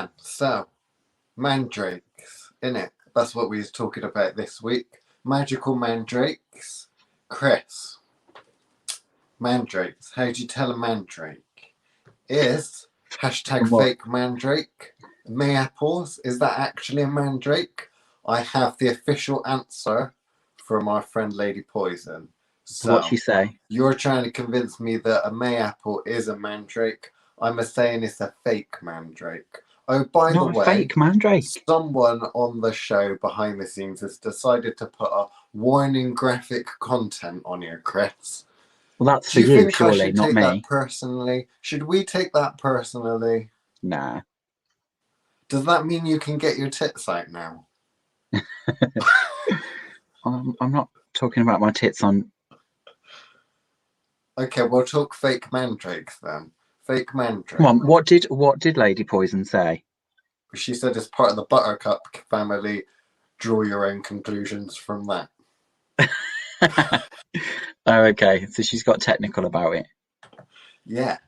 then. So, mandrakes, innit? That's what we was talking about this week. Magical mandrakes. Chris, mandrakes. How do you tell a mandrake? Is hashtag What? fake mandrake mayaples? Is that actually a mandrake? I have the official answer from our friend Lady Poison. So, What'd she say? you're trying to convince me that a mayapple is a mandrake. I'm saying it's a fake mandrake. Oh, by the Not a way, fake mandrake. someone on the show behind the scenes has decided to put a warning graphic content on here, Chris. Well, that's Do for you you, think I surely, should not take that me. personally? Should we take that personally? Nah. Does that mean you can get your tits out now? I'm not talking about my tits on. Okay, we'll talk fake mandrakes then. Fake mandrake. Come on, what did Lady Poison say? She said it's part of the Buttercup family. Draw your own conclusions from that. Oh, okay. So she's got technical about it. Yeah.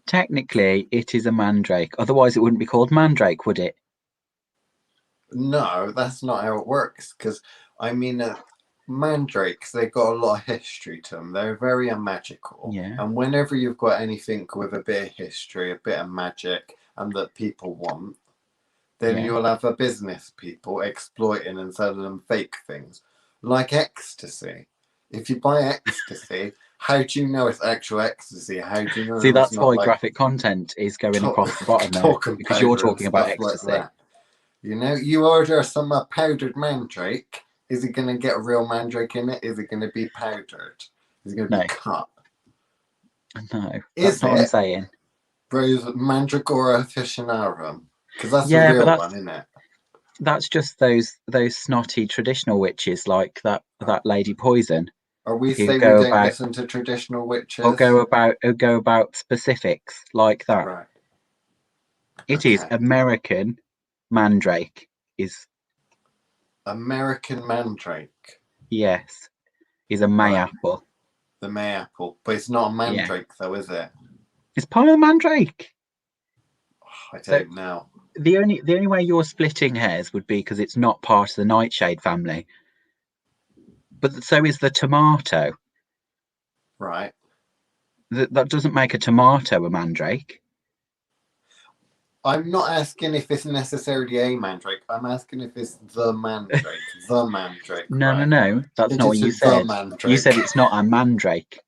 Technically, it is a mandrake. Otherwise, it wouldn't be called mandrake, would it? No, that's not how it works. Because, I mean, mandrakes, they've got a lot of history to them. They're very magical. Yeah. And whenever you've got anything with a bit of history, a bit of magic, and that people want, then Yeah. you'll have a business people exploiting and selling them fake things. Like ecstasy. If you buy ecstasy, how do you know it's actual ecstasy? How do you know See, it's that's not why like graphic content is going across the bottom there, talcum because you're powder and talking about stuff like ecstasy. that? You know, you order some powdered mandrake. Is it going to get a real mandrake in it? Is it going to be powdered? Is it going to be No. cut? No, Is that's not what I'm it saying. Rose Mandragora officinarum? Because that's Yeah, the but real one, isn't it? that's just those snotty traditional witches like that Lady Poison Or we who say we go don't about listen to traditional witches. or go about specifics like that. Right. It is Okay. American Mandrake is American mandrake. yes is a Right. mayapple. The mayapple. But it's not a Yeah, mandrake though, is it? it's part of the Mandrake. I So don't know. the only way you're splitting hairs would be because it's not part of the nightshade family. But so is the tomato. Right. That doesn't make a tomato a mandrake. I'm not asking if it's necessarily a mandrake. I'm asking if it's the mandrake. The mandrake, No, right? no, that's It not what is you the said. mandrake. You said it's not a mandrake.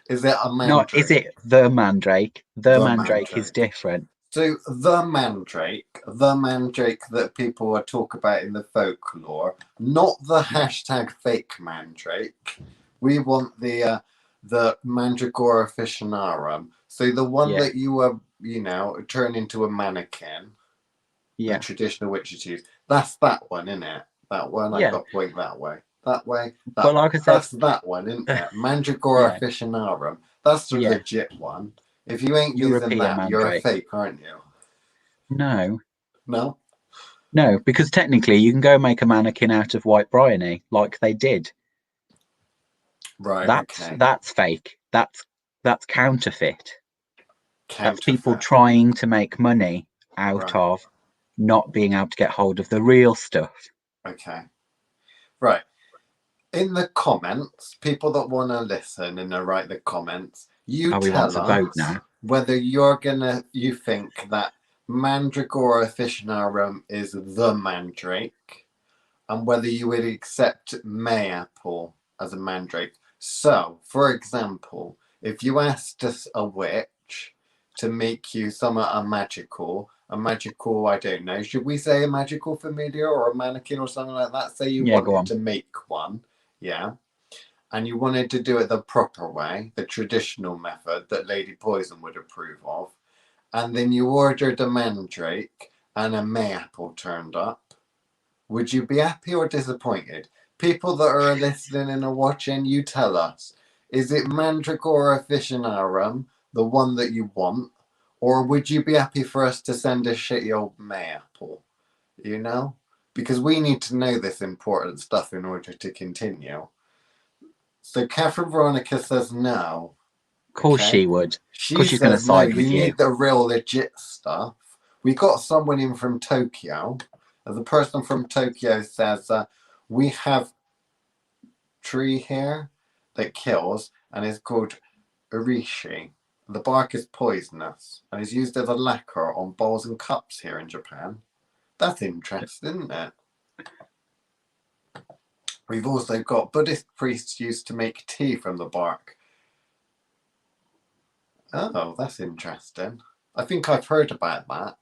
Is it a mandrake? No, is it the mandrake? The mandrake is mandrake. different. So the mandrake that people talk about in the folklore, not the hashtag fake mandrake. We want the Mandragora officinarum. So the one Yeah, that you turn into a mannequin, the yeah, traditional witches use. That's that one, isn't it? That one. I yeah. got to point that way. That way. But That like I said, that's that one, isn't it? Mandragora yeah, officinarum. That's the yeah. legit one. If you ain't using European that, you're a mandrake. fake, aren't you? No, No? no, because technically you can go make a mannequin out of white bryony, like they did. Right, That's okay. that's fake. That's counterfeit. That's people Counterfeit. trying to make money out Right, of not being able to get hold of the real stuff. okay. Right. In the comments, people that want to listen and write the comments, you We want tell to vote us now. whether you think that Mandragora officinarum is the mandrake and whether you would accept mayapple as a mandrake. So, for example, if you asked us a witch to make you a magical, I don't know, should we say a magical familiar or a mannequin or something like that? Say you Yeah, go wanted on. to make one, yeah, and you wanted to do it the proper way, the traditional method that Lady Poison would approve of, and then you ordered a mandrake and a mayapple turned up, would you be happy or disappointed? People that are listening and are watching, you tell us. Is it Mandragora officinarum, the one that you want? Or would you be happy for us to send a shitty old mayapple? You know? Because we need to know this important stuff in order to continue. So Catherine Veronica says no. Of course Okay? she would. Of She course she's going to says no, side you with you. need the real legit stuff. We got someone in from Tokyo. The person from Tokyo says, we have tree here that kills and is called urishi. The bark is poisonous and is used as a lacquer on bowls and cups here in Japan. That's interesting, isn't it? We've also got Buddhist priests used to make tea from the bark. Oh, that's interesting. I think I've heard about that.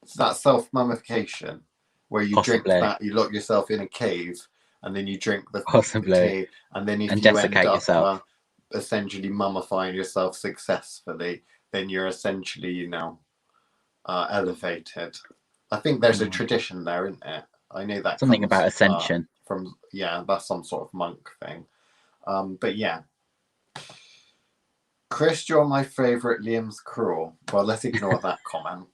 It's that self-mummification where you drink Possibly. that, you lock yourself in a cave and then you drink the Possibly. tea, and then if And you end desiccate up yourself. essentially mummifying yourself successfully, then you're essentially, elevated. I think there's a tradition there, isn't it? I know that Something comes about ascension. from, that's some sort of monk thing. But yeah. Chris, you're my favourite. Liam's cruel. Well, let's ignore that comment.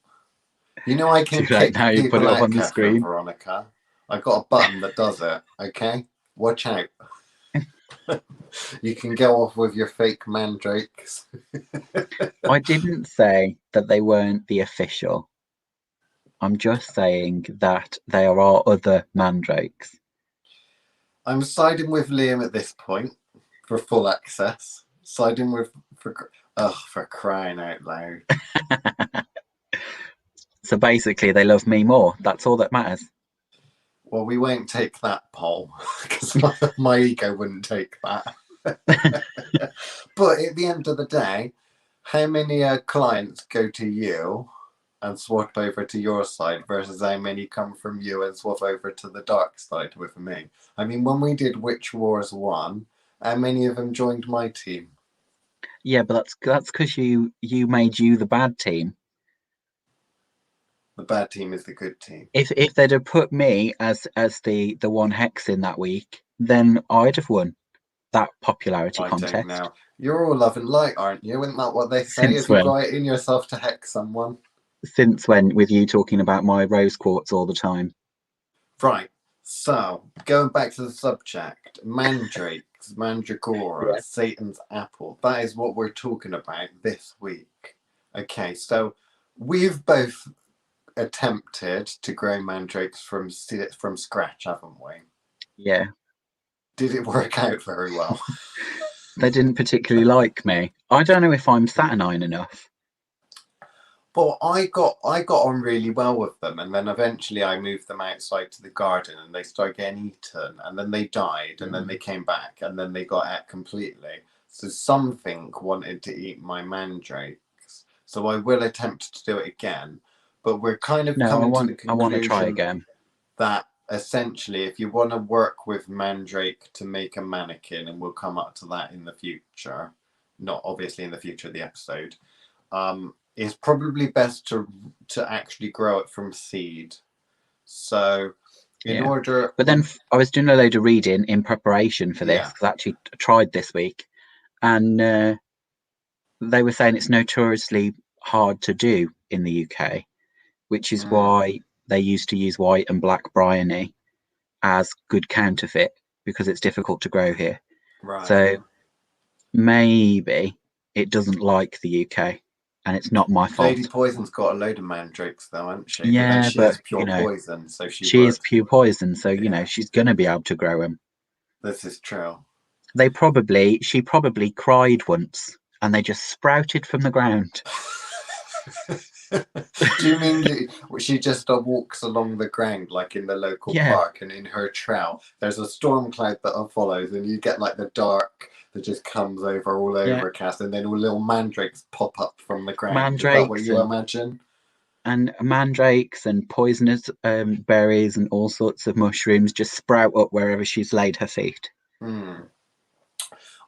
You know I can Too late kick now, you put people it up out, on the Catherine screen. Veronica. I got a button that does it, okay? Watch out. You can go off with your fake mandrakes. I didn't say that they weren't the official. I'm just saying that there are other mandrakes. I'm siding with Liam at this point for full access. Siding with for crying out loud. So basically, they love me more. That's all that matters. Well, we won't take that poll because my ego wouldn't take that. But at the end of the day, how many clients go to you and swap over to your side versus how many come from you and swap over to the dark side with me? I mean, when we did Witch Wars 1, how many of them joined my team? Yeah, but that's because you made you the bad team. The bad team is the good team. If they'd have put me as the one hex in that week, then I'd have won that popularity contest. I don't know. You're all love and light, aren't you? Isn't that what they say? Since Have you when? got it in yourself to hex someone? Since when, with you talking about my rose quartz all the time? Right. So, going back to the subject, Mandrakes, Mandragora, Yeah. Satan's apple. That is what we're talking about this week. Okay, so we've both attempted to grow mandrakes from scratch, haven't we? Yeah. Did it work out very well? They didn't particularly like me. I don't know if I'm saturnine enough. Well, I got on really well with them, and then eventually I moved them outside to the garden, and they started getting eaten, and then they died, and then they came back, and then they got out completely. So something wanted to eat my mandrakes. So I will attempt to do it again, but we're kind of coming to the conclusion I want to try again. that essentially, if you want to work with Mandrake to make a mannequin, and we'll come up to that in the future, not obviously in the future of the episode, it's probably best to actually grow it from seed. So in order... But then I was doing a load of reading in preparation for this, because I actually tried this week, and they were saying it's notoriously hard to do in the UK, which is why they used to use white and black bryony as good counterfeit, because it's difficult to grow here. Right. So maybe it doesn't like the UK, and it's not my fault. Lady Poison's got a load of mandrakes, though, hasn't she? Yeah, but is pure poison, so she is pure poison, so she's going to be able to grow them. This is true. She probably cried once, and they just sprouted from the ground. Do you mean she just walks along the ground like in the local park, and in her trail there's a storm cloud that follows, and you get like the dark that just comes over all overcast, and then all little mandrakes pop up from the ground? Mandrakes, is that what you imagine? And mandrakes and poisonous berries and all sorts of mushrooms just sprout up wherever she's laid her feet.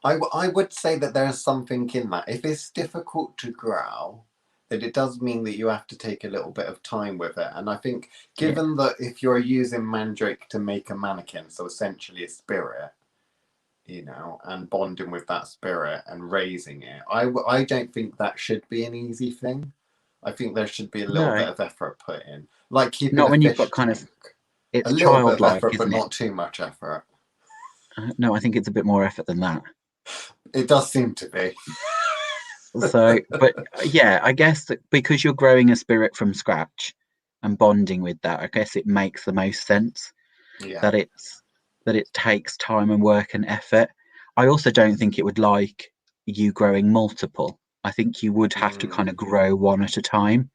I would say that there's something in that. If it's difficult to grow, that it does mean that you have to take a little bit of time with it. And I think given that if you're using Mandrake to make a mannequin, so essentially a spirit, and bonding with that spirit and raising it, I don't think that should be an easy thing. I think there should be a little bit of effort put in. Like keeping not when a you've got tank. it's a little bit of childlike, effort, but not too much effort. No, I think it's a bit more effort than that. It does seem to be. So, but yeah, I guess that because you're growing a spirit from scratch and bonding with that, I guess it makes the most sense Yeah. that it takes time and work and effort. I also don't think it would like you growing multiple. I think you would have to kind of Mm, grow one at a time.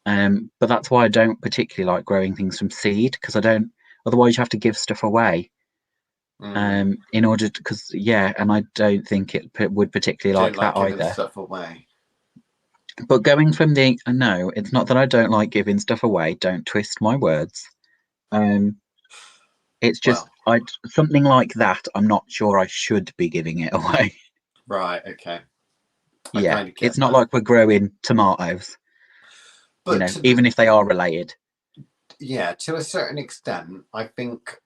But that's why I don't particularly like growing things from seed because I don't. Otherwise, you have to give stuff away. mm. In order to, because yeah, and I don't think it would particularly Don't like like that giving either. stuff away. But going from the no, it's not that I don't like giving stuff away. Don't twist my words. Um, it's just Well, I something like that. I'm not sure I should be giving it away. right, okay. I Yeah, kind of it's get not that. like we're growing tomatoes. But to Even if they are related. yeah, to a certain extent, I think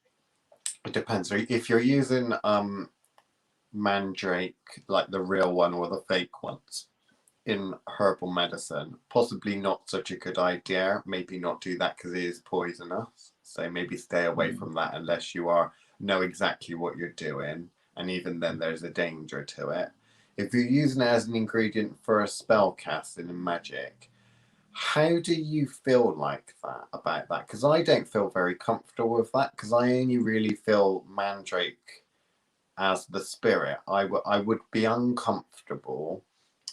it depends. If you're using Mandrake, like the real one or the fake ones, in herbal medicine, possibly not such a good idea. Maybe not do that because it is poisonous. So maybe stay away Mm. from that unless you are know exactly what you're doing. And even then, there's a danger to it. If you're using it as an ingredient for a spell casting in magic, how do you feel like that about that? Because I don't feel very comfortable with that. Because I only really feel Mandrake as the spirit. I would be uncomfortable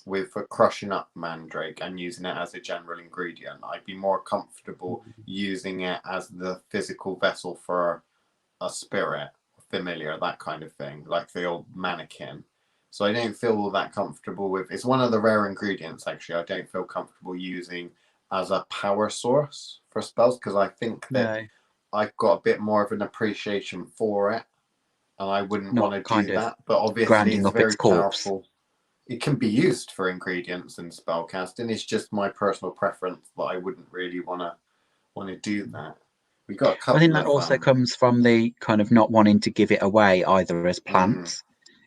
with crushing up Mandrake and using it as a general ingredient. I'd be more comfortable using it as the physical vessel for a spirit, familiar, that kind of thing, like the old manakin. So I don't feel that comfortable with. It's one of the rare ingredients actually. I don't feel comfortable using as a power source for spells because I think that No, I've got a bit more of an appreciation for it, and I wouldn't want not to kind do of that. But obviously, grinding it's up its very corpse. powerful. It can be used for ingredients and spellcasting. It's just my personal preference that I wouldn't really want to do that. We got a I think couple that of also comes from the kind of not wanting to give it away either as mm, plants,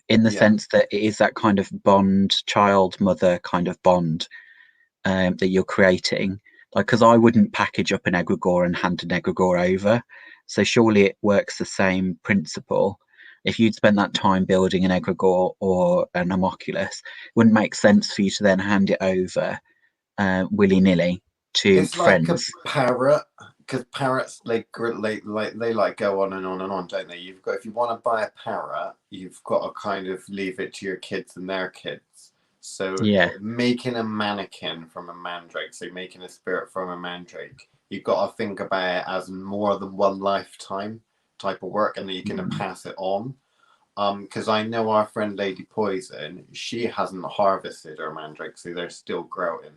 in the yeah, sense that it is that kind of bond, child mother kind of bond that you're creating. Like, because I wouldn't package up an egregore and hand an egregore over. So surely it works the same principle. If you'd spent that time building an egregore or an homunculus, it wouldn't make sense for you to then hand it over willy nilly to it's like a friends. parrot because parrots they like go on and on and on, don't they? You've got if you want to buy a parrot, you've got to kind of leave it to your kids and their kids. So Yeah. making a manakin from a mandrake, so making a spirit from a mandrake, you've got to think about it as more than one lifetime type of work, and that you're going to Mm. pass it on. Because I know our friend Lady Poison, she hasn't harvested her mandrake, so they're still growing.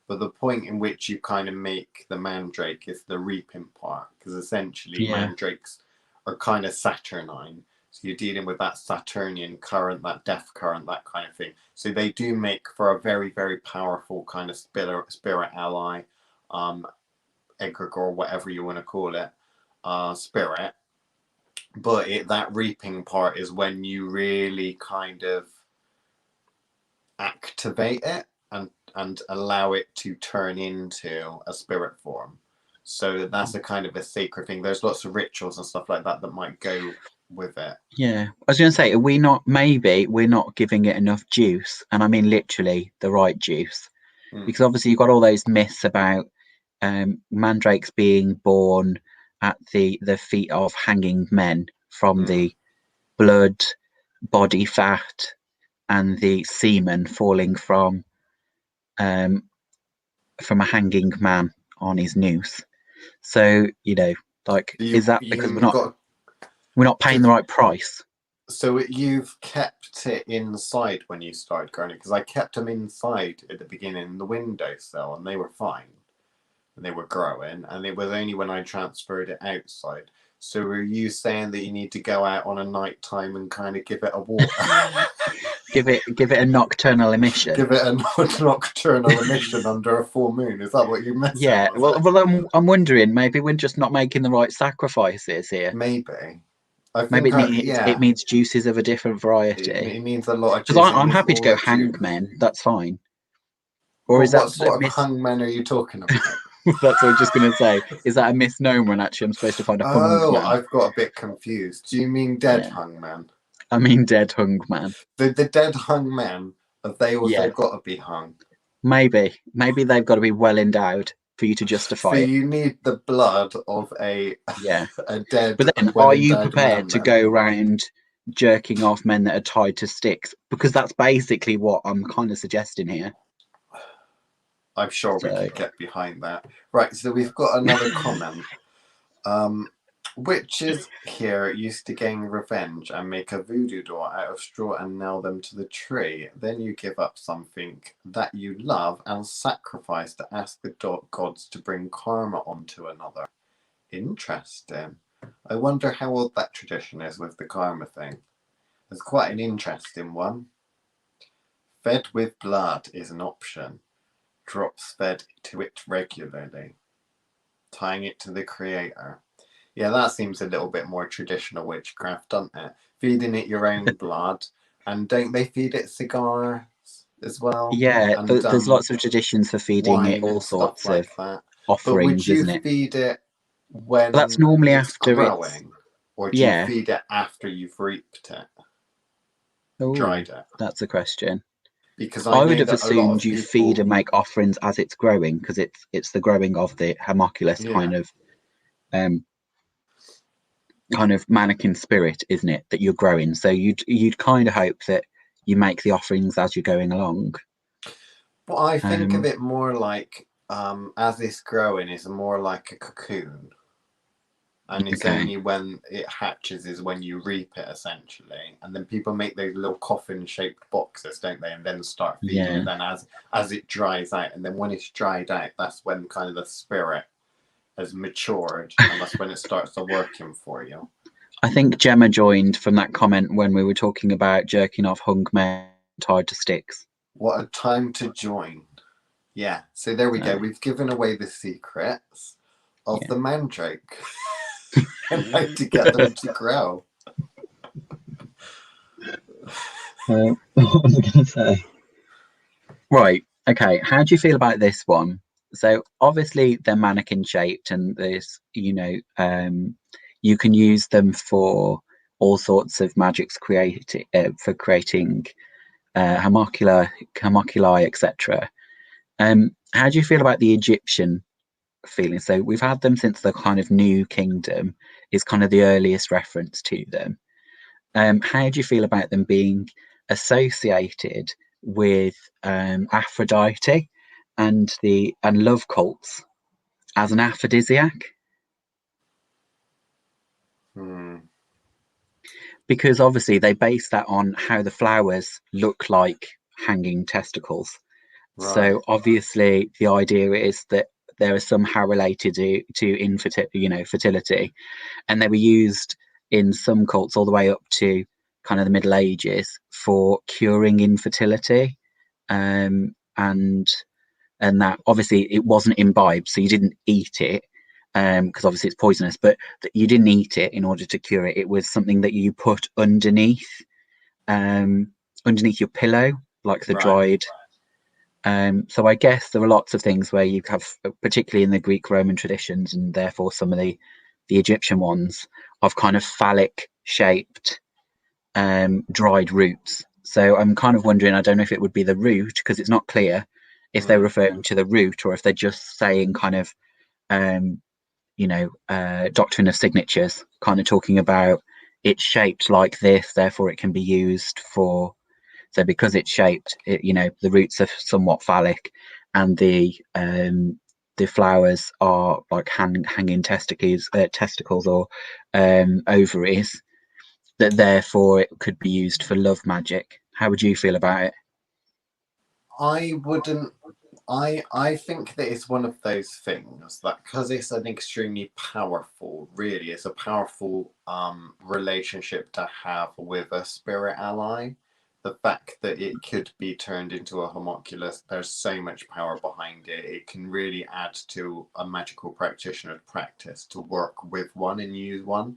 But the point in which you kind of make the mandrake is the reaping part, because essentially Yeah. mandrakes are kind of Saturnine. So you're dealing with that Saturnian current, that death current, that kind of thing. So they do make for a very, very powerful kind of spirit ally, um, egregore, whatever you want to call it, spirit. But that reaping part is when you really kind of activate it and allow it to turn into a spirit form. So that's a kind of a sacred thing. There's lots of rituals and stuff like that that might go with it. Yeah. I was going to say, are we not, maybe we're not giving it enough juice. And I mean literally the right juice. Mm, Because obviously you've got all those myths about mandrakes being born at the feet of hanging men from mm. the blood, body fat, and the semen falling um, from a hanging man on his noose. So like, is that because You've got we're not paying the because right price? you've kept it inside when you started growing it because I kept them inside at the beginning in the windowsill and they were fine. And they were growing, and it was only when I transferred it outside. So were you saying that you need to go out on a night time and kind of give it a water? Give it a nocturnal emission. Give it a nocturnal emission under a full moon? Is that what you meant? Yeah. Was Well, it? I'm wondering maybe we're just not making the right sacrifices here. Maybe. I Maybe think, it yeah, needs juices of a different variety. it means a lot of Because juice. It I'm needs happy to all go the juice. hangman. That's fine. Or But is that what a sort of hangman are you talking about? That's what I was just going to say. Is that a misnomer? And actually, I'm supposed to find a hung Oh, man. I've got a bit confused. Do you mean dead Yeah, hangman? I mean dead hung man. The dead hung men Have they also Yeah, got to be hung? maybe they've got to be well endowed for you to So justify it. you need the blood of a Yeah. a dead, But then, well are you endowed prepared man to then? go around jerking off men that are tied to sticks? Because that's basically what I'm kind of suggesting here. I'm sure we So, could get behind that. Right, so we've got another comment. Witches here used to gain revenge and make a voodoo doll out of straw and nail them to the tree. Then you give up something that you love and sacrifice to ask the gods to bring karma onto another. Interesting. I wonder how old that tradition is with the karma thing. It's quite an interesting one. Fed with blood is an option. Drops fed to it regularly. Tying it to the creator. Yeah, that seems a little bit more traditional witchcraft, doesn't it? Feeding it your own blood. And don't they feed it cigars as well? yeah, And there's lots of traditions for feeding it wine all and stuff sorts of like that. But would offerings, you isn't it? feed it But that's when normally it's after it's, growing? Or do you yeah. feed it after you've reaped it, Oh, dried it? that's a question. Because I I would know have that a lot assumed of you feed people, and make offerings as it's growing because it's the growing of the homunculus yeah, um kind of manakin spirit, isn't it? That you're growing. So you'd kind of hope that you make the offerings as you're going along. but I think of Um, it more like as it's growing, it's more like a cocoon. And it's okay. only when it hatches is when you reap it essentially, and then people make those little coffin shaped boxes, don't they, and then start feeding Yeah. it then as it dries out, and then when it's dried out, that's when kind of the spirit has matured, and that's when it starts to working for you. I think Gemma joined from that comment when we were talking about jerking off hung men tied to sticks. What a time to join. Yeah, so there we So, go, we've given away the secrets of yeah. the mandrake and how to get them to grow. What was I going to say? Right. Okay. How do you feel about this one? So obviously they're mannequin shaped, and there's you can use them for all sorts of magics creating for creating homunculi, etc. How do you feel about the Egyptian feeling? So we've had them since the kind of New Kingdom is kind of the earliest reference to them. How do you feel about them being associated with Aphrodite and love cults as an aphrodisiac? Hmm. Because obviously they base that on how the flowers look like hanging testicles. So Right. obviously the idea is that they are somehow related to fertility, and they were used in some cults all the way up to kind of the Middle Ages for curing infertility, and that obviously it wasn't imbibed, so you didn't eat it because obviously it's poisonous, but you didn't eat it in order to cure it. It was something that you put um, underneath your pillow, like the Right. dried. So I guess there are lots of things where you have, particularly in the Greek Roman traditions, and therefore some of the Egyptian ones, of kind of phallic shaped dried roots. So I'm kind of wondering, I don't know if it would be the root because it's not clear if they're Hmm. referring to the root or if they're just saying kind of, um, doctrine of signatures, kind of talking about it's shaped like this, therefore it can be used for. So because it's shaped, the roots are somewhat phallic, and the flowers are like hanging testicles or ovaries, that therefore it could be used for love magic. How would you feel about it? I wouldn't. I think that it's one of those things that because it's an extremely powerful, really, it's a powerful relationship to have with a spirit ally. The fact that it could be turned into a homunculus, there's so much power behind it. It can really add to a magical practitioner's practice to work with one and use one.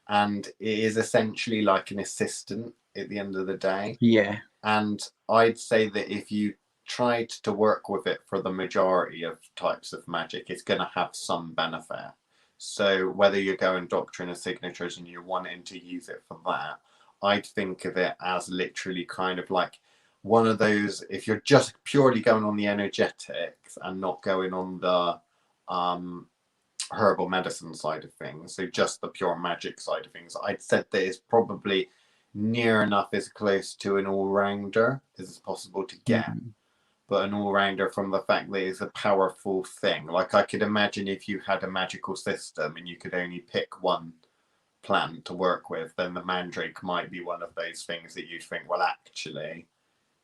And it is essentially like an assistant at the end of the day. Yeah, And I'd say that if you tried to work with it for the majority of types of magic, it's going to have some benefit. So whether you're going doctrine of signatures and you're wanting to use it for that, I'd think of it as literally kind of like one of those, if you're just purely going on the energetics and not going on the herbal medicine side of things, so just the pure magic side of things, I'd said that it's probably near enough as close to an all-rounder as it's possible to get. But an all-rounder from the fact that it's a powerful thing. Like, I could imagine if you had a magical system and you could only pick one plant to work with, then the Mandrake might be one of those things that you'd think, well, actually,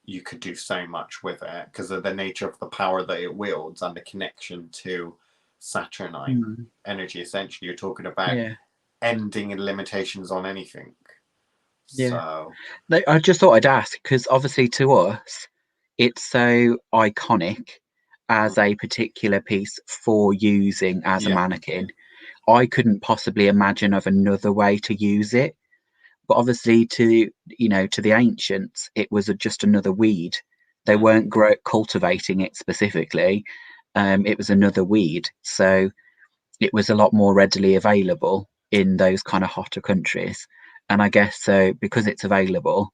you could do so much with it because of the nature of the power that it wields and the connection to Saturnine energy. Essentially, you're talking about ending limitations on anything. So I just thought I'd ask, because obviously to us it's so iconic as a particular piece for using as a mannequin. I couldn't possibly imagine of another way to use it. But obviously, to the ancients, it was just another weed. They weren't cultivating it specifically. It was another weed, so it was a lot more readily available in those kind of hotter countries. And I guess so because it's available,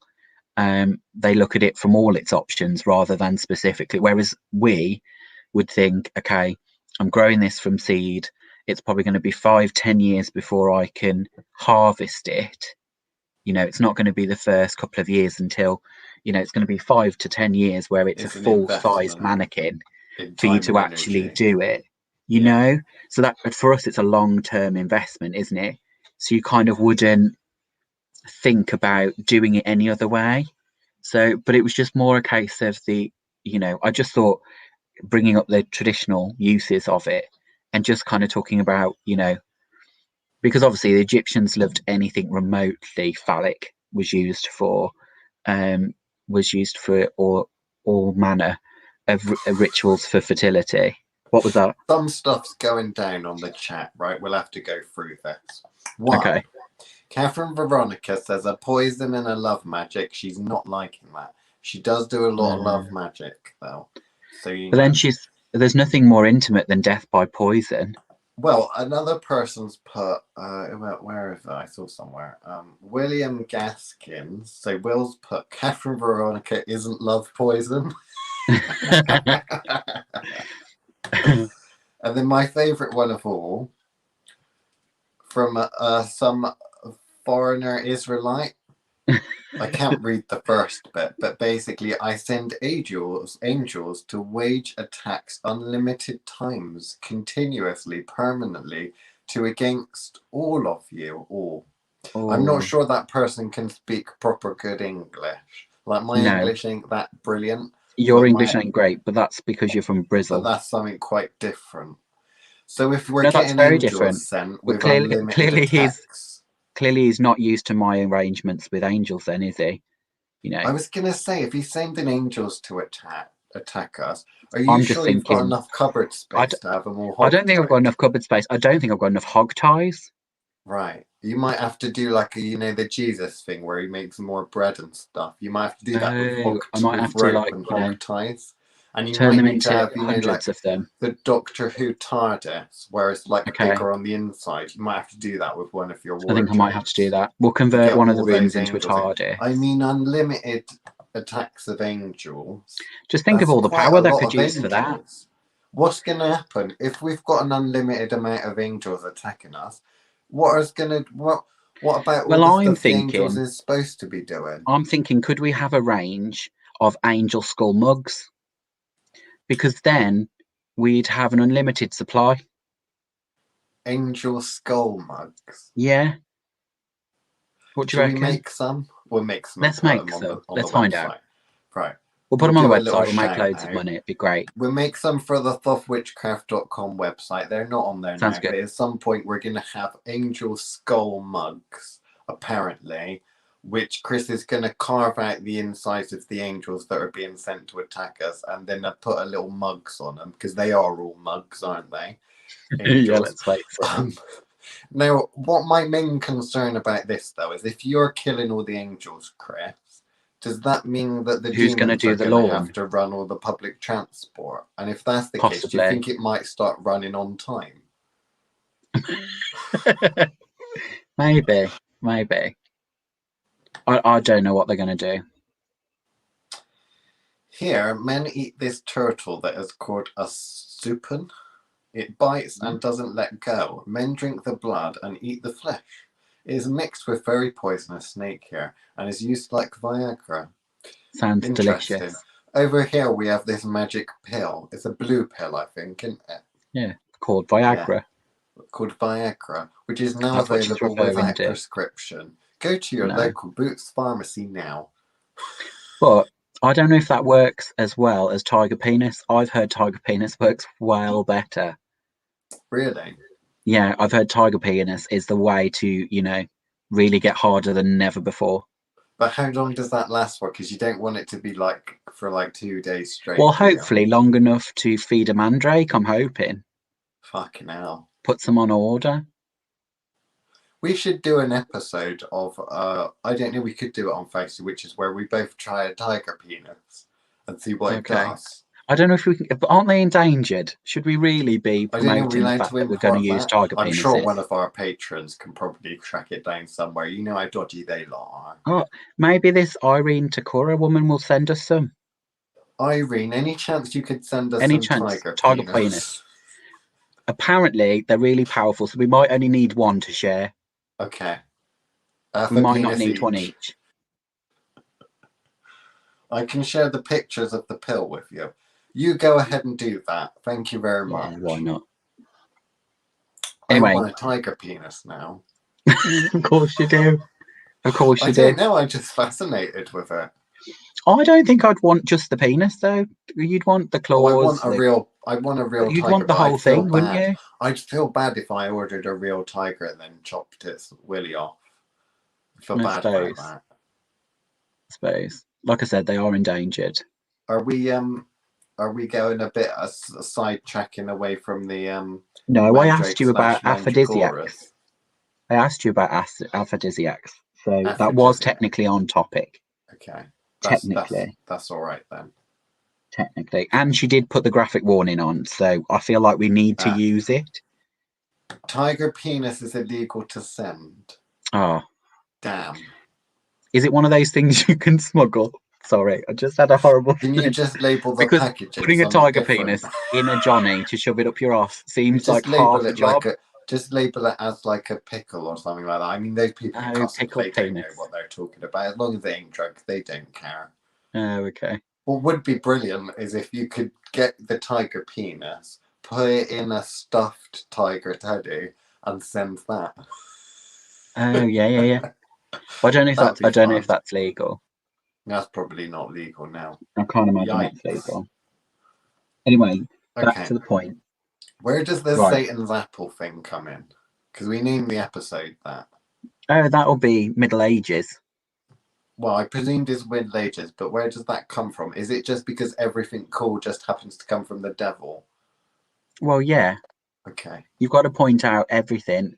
they look at it from all its options rather than specifically. Whereas we would think, okay, I'm growing this from seed. It's probably going to be 5-10 years before I can harvest it. It's not going to be the first couple of years until, it's going to be 5 to 10 years where it's a full-size mannequin for you to actually do it, know? So that for us, it's a long-term investment, isn't it? So you kind of wouldn't think about doing it any other way. So, but it was just more a case of I just thought bringing up the traditional uses of it and just kind of talking about, because obviously the Egyptians loved anything remotely phallic was used for all manner of rituals for fertility. What was that? Some stuff's going down on the chat, right? We'll have to go through this. Okay. Catherine Veronica says a poison and a love magic. She's not liking that. She does do a lot of love magic, though. So but then there's nothing more intimate than death by poison. Well, another person's put, where is it? I saw somewhere. William Gaskins. So Will's put, Catherine Veronica isn't love poison. And then my favourite one of all, from some foreigner Israelite. I can't read the first bit, but basically I send angels to wage attacks unlimited times, continuously, permanently, to against all of you all. Oh. I'm not sure that person can speak proper good English. Like my English ain't that brilliant. Your English ain't great, but that's because you're from Brazil. But that's something quite different. So if we're getting angels sent with unlimited attacks... Clearly he's not used to my arrangements with angels then, is he? I was going to say, if he's sending angels to attack us, are you sure you've got enough cupboard space to have them all hog-tied? I don't think I've got enough cupboard space. I don't think I've got enough hog ties. Right. You might have to do like, the Jesus thing where he makes more bread and stuff. You might have to do that with hog ties. And you turn them into hundreds of them. The Doctor Who TARDIS, where it's like bigger on the inside. You might have to do that with one of your wardrobes. I think I might have to do that. We'll convert one of the rooms into a TARDIS. I mean, unlimited attacks of angels. Just think of all the power they could use for that. What's going to happen if we've got an unlimited amount of angels attacking us? What about all the stuff the angels is supposed to be doing? I'm thinking, could we have a range of angel skull mugs? Because then we'd have an unlimited supply. Angel skull mugs? Yeah. What do you reckon? We make some? We'll make some. Let's make some. Let's find out. Right. We'll put them on the website. We'll make loads of money. It'd be great. We'll make some for the thoughtwitchcraft.com website. They're not on there now, but at some point we're going to have angel skull mugs, apparently, which Chris is going to carve out the insides of the angels that are being sent to attack us, and then put a little mugs on them, because they are all mugs, aren't they? Yeah, let's make some. Now, what my main concern about this, though, is if you're killing all the angels, Chris, does that mean that the who's going to do the law? Have to run all the public transport? And if that's the case, do you think it might start running on time? Maybe. I don't know what they're going to do. Here, men eat this turtle that is called a supin. It bites and doesn't let go. Men drink the blood and eat the flesh. It is mixed with very poisonous snake hair and is used like Viagra. Sounds Interesting. delicious. Over here we have this magic pill. It's a blue pill, I think, isn't it? Yeah, called Viagra. Yeah. Called Viagra, which is now That's what she's available referring without to. prescription. Go to your local Boots pharmacy now. But I don't know if that works as well as tiger penis. I've heard tiger penis works well better. Really? Yeah, I've heard tiger penis is the way to, you know, really get harder than never before. But how long does that last for? Because you don't want it to be like for like 2 days straight. Well, hopefully long enough to feed a mandrake, I'm hoping. Fucking hell. Put some on order. We should do an episode of, I don't know, we could do it on Fausty, which is where we both try a tiger penis and see what it does. I don't know if we can, but aren't they endangered? Should we really be promoting the fact that we're going to use tiger penises? I'm sure one of our patrons can probably track it down somewhere. You know how dodgy they lot are. Oh, maybe this Irene Takura woman will send us some. Irene, any chance you could send us any some chance? tiger penis? Apparently, they're really powerful, so we might only need one to share. Okay. We might not need one each. I can share the pictures of the pill with you. You go ahead and do that. Thank you very much. Yeah, why not? Anyway. I want a tiger penis now. Of course you do. Of course you do. I don't know. I'm just fascinated with it. I don't think I'd want just the penis though. You'd want the claws. I want a real You'd tiger, want the whole thing, wouldn't you? I'd feel bad if I ordered a real tiger and then chopped its willy off. I feel bad about that. I suppose. Like I said, they are endangered. Are we going a bit sidetracking away from the No, I asked you about aphrodisiacs. I asked you about aphrodisiacs. So that was technically on topic. Okay. That's all right then. Technically. And she did put the graphic warning on, so I feel like we need to use it. Tiger penis is illegal to send. Oh. Damn. Is it one of those things you can smuggle? Sorry, I just had a horrible Can you just label the package? Putting a tiger penis in a Johnny to shove it up your ass seems like half the job. Just label it as like a pickle or something like that. I mean, those people who cosplay don't know what they're talking about. As long as they ain't drunk, they don't care. Oh, okay. What would be brilliant is if you could get the tiger penis, put it in a stuffed tiger teddy, and send that. Oh yeah. I don't know if that's legal. That's probably not legal now. I can't imagine that's legal. Anyway, back to the point. Where does the Satan's apple thing come in? Because we named the episode that. Oh, that'll be Middle Ages. Well, I presumed it's Middle Ages, but where does that come from? Is it just because everything cool just happens to come from the devil? Well, yeah. Okay. You've got to point out everything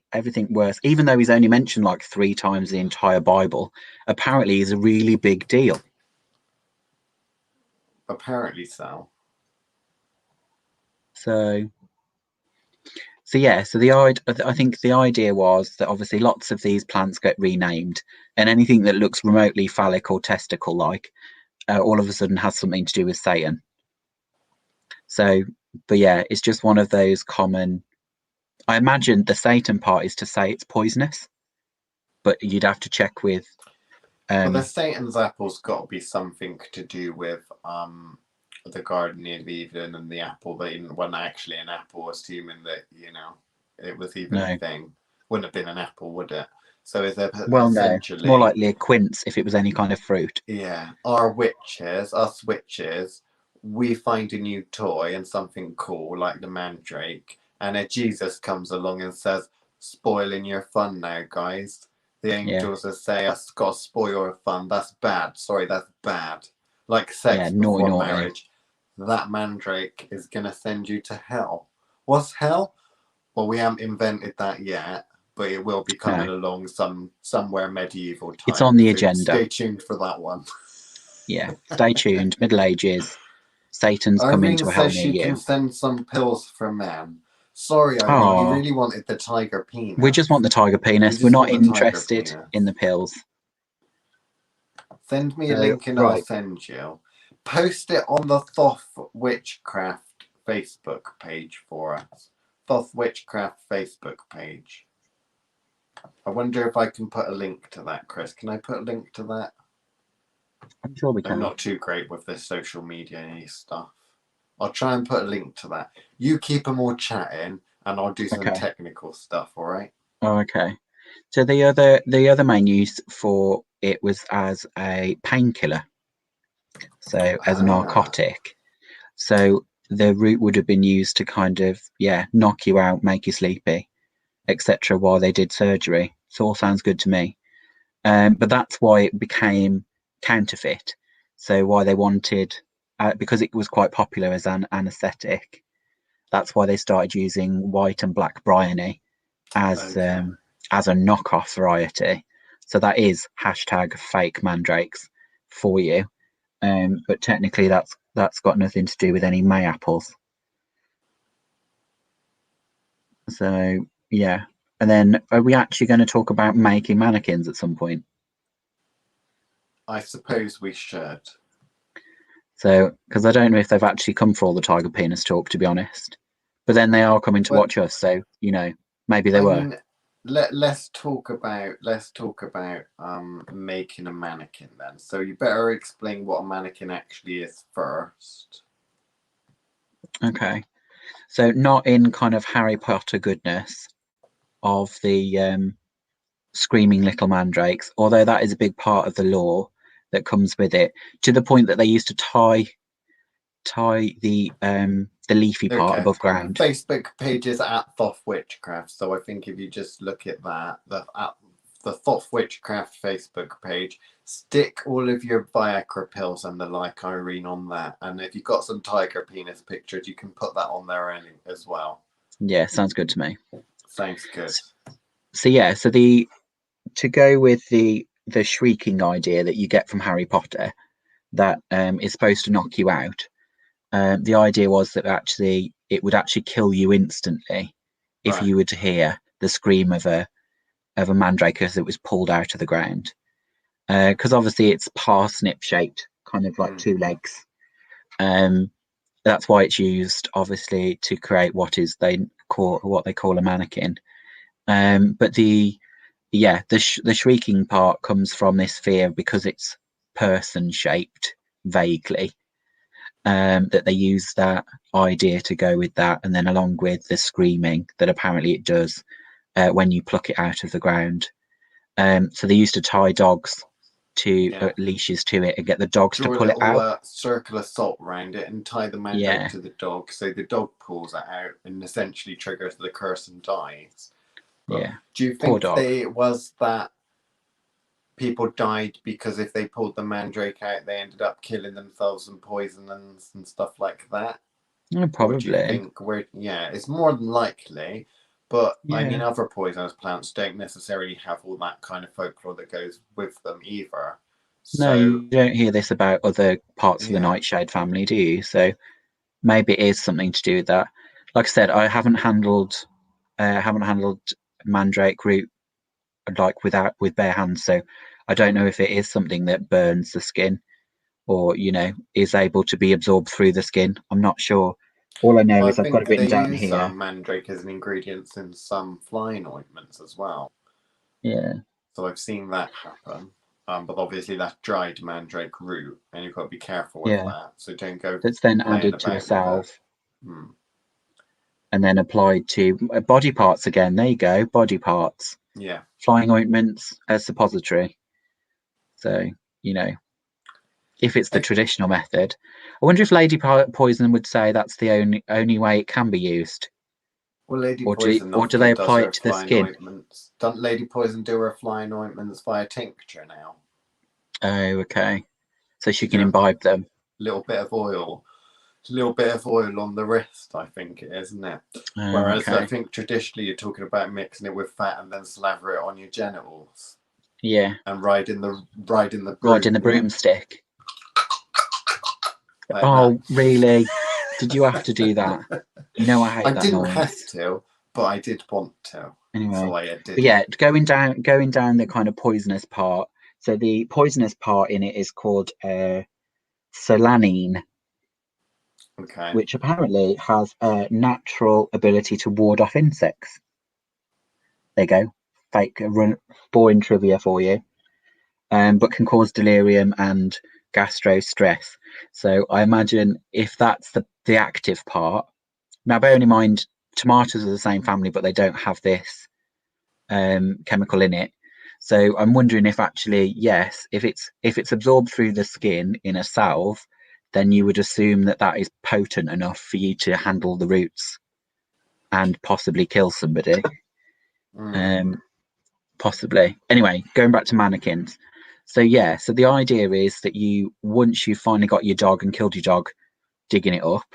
worse. Even though he's only mentioned like 3 times the entire Bible, apparently he's a really big deal. Apparently so. So yeah, I think the idea was that obviously lots of these plants get renamed, and anything that looks remotely phallic or testicle-like, all of a sudden has something to do with Satan. So, but yeah, it's just one of those common. I imagine the Satan part is to say it's poisonous, but you'd have to check with. Well, the Satan's apple's got to be something to do with the Garden of Eden and the apple. They wasn't actually an apple, assuming that it was even a thing. Wouldn't have been an apple, would it? So is there essentially more likely a quince if it was any kind of fruit. Yeah, us witches, we find a new toy and something cool like the Mandrake, and a Jesus comes along and says, "Spoiling your fun now, guys." The angels will say, "I've got to spoil your fun. That's bad. Sorry, that's bad." Like sex before marriage. That Mandrake is going to send you to hell. What's hell? Well, we haven't invented that yet, but it will be coming along somewhere medieval time. It's on the agenda. Stay tuned for that one. Yeah, stay tuned. Middle Ages. Satan's coming to hell near you. She can send some pills for men. Sorry, Irene, we really wanted the tiger penis. We just want the tiger penis. We're not interested in the pills. Send me a link and I'll send you. Post it on the Thoth Witchcraft Facebook page for us. Thoth Witchcraft Facebook page. I wonder if I can put a link to that, Chris. Can I put a link to that? I'm sure we I'm can. not too great with this social media stuff. I'll try and put a link to that. You keep them all chatting, and I'll do some technical stuff. All right. Oh, okay. So the other main use for it was as a painkiller, so as a narcotic. So the root would have been used to kind of knock you out, make you sleepy, etc. while they did surgery. So all sounds good to me. But that's why it became counterfeit. So why they wanted, because it was quite popular as an anaesthetic, that's why they started using white and black bryony as a knockoff variety. So that is #fake mandrakes for you. But technically that's got nothing to do with any May apples. So yeah. And then are we actually going to talk about making mannequins at some point? I suppose we should. So, because I don't know if they've actually come for all the tiger penis talk, to be honest. But then they are coming to watch us, so maybe they were. Mean, let's talk about making a mannequin then. So you better explain what a mannequin actually is first. Okay, so not in kind of Harry Potter goodness of the screaming little mandrakes, although that is a big part of the lore that comes with it, to the point that they used to tie the leafy part above ground. Facebook page is at Thoth Witchcraft, so I think if you just look at that, the Thoth Witchcraft Facebook page, stick all of your Viagra pills and the like, Irene, on that, and if you've got some tiger penis pictures, you can put that on there as well. Yeah, sounds good to me. Sounds good. So to go with the shrieking idea that you get from Harry Potter, that is supposed to knock you out. The idea was that actually it would actually kill you instantly if you were to hear the scream of a mandrake as it was pulled out of the ground. Because obviously it's parsnip shaped, kind of like two legs. That's why it's used, obviously, to create what they call a mannequin. But the shrieking part comes from this fear because it's person shaped vaguely. That they use that idea to go with that, and then along with the screaming that apparently it does when you pluck it out of the ground. So they used to tie dogs to leashes to it and get the dogs to pull it out. Circle of salt around it and tie the mandrake to the dog, so the dog pulls it out and essentially triggers the curse and dies. But do you think it was that people died because if they pulled the mandrake out, they ended up killing themselves and poisons and stuff like that? Probably. Or do you think it's more than likely. But I mean, other poisonous plants don't necessarily have all that kind of folklore that goes with them either. No, you don't hear this about other parts of the nightshade family, do you? So maybe it is something to do with that. Like I said, I haven't handled mandrake root with bare hands, so I don't know if it is something that burns the skin or is able to be absorbed through the skin. I'm not sure. All I know is I've got it written down here. They use mandrake as an ingredient in some flying ointments as well. Yeah. So I've seen that happen. But obviously that's dried mandrake root, and you've got to be careful with that. So don't go. That's then added to a salve. And then applied to body parts again. There you go, body parts. Yeah. Flying ointments, a suppository. So, if it's the traditional method. I wonder if Lady Poison would say that's the only way it can be used. Well, Lady Poison or do they apply it to the skin? Ointments. Don't Lady Poison do her flying ointments via tincture now? Oh, okay. So she can imbibe them. A little bit of oil on the wrist, I think it is, isn't it? Whereas I think traditionally you're talking about mixing it with fat and then slather it on your genitals. Yeah. And riding the broomstick. Like that. Really? Did you have to do that? I hate that noise. I didn't have to, but I did want to. Anyway, so I did. But yeah, going down the kind of poisonous part. So the poisonous part in it is called solanine, Okay. which apparently has a natural ability to ward off insects. There you go. Fake boring trivia for you. But can cause delirium and gastro stress. So I imagine if that's the active part. Now, bearing in mind, tomatoes are the same family, but they don't have this chemical in it. So I'm wondering if actually, yes, if it's absorbed through the skin in a salve, then you would assume that that is potent enough for you to handle the roots and possibly kill somebody. Possibly. Anyway, going back to manakins. So yeah, so the idea is that once you've finally got your dog and killed your dog, digging it up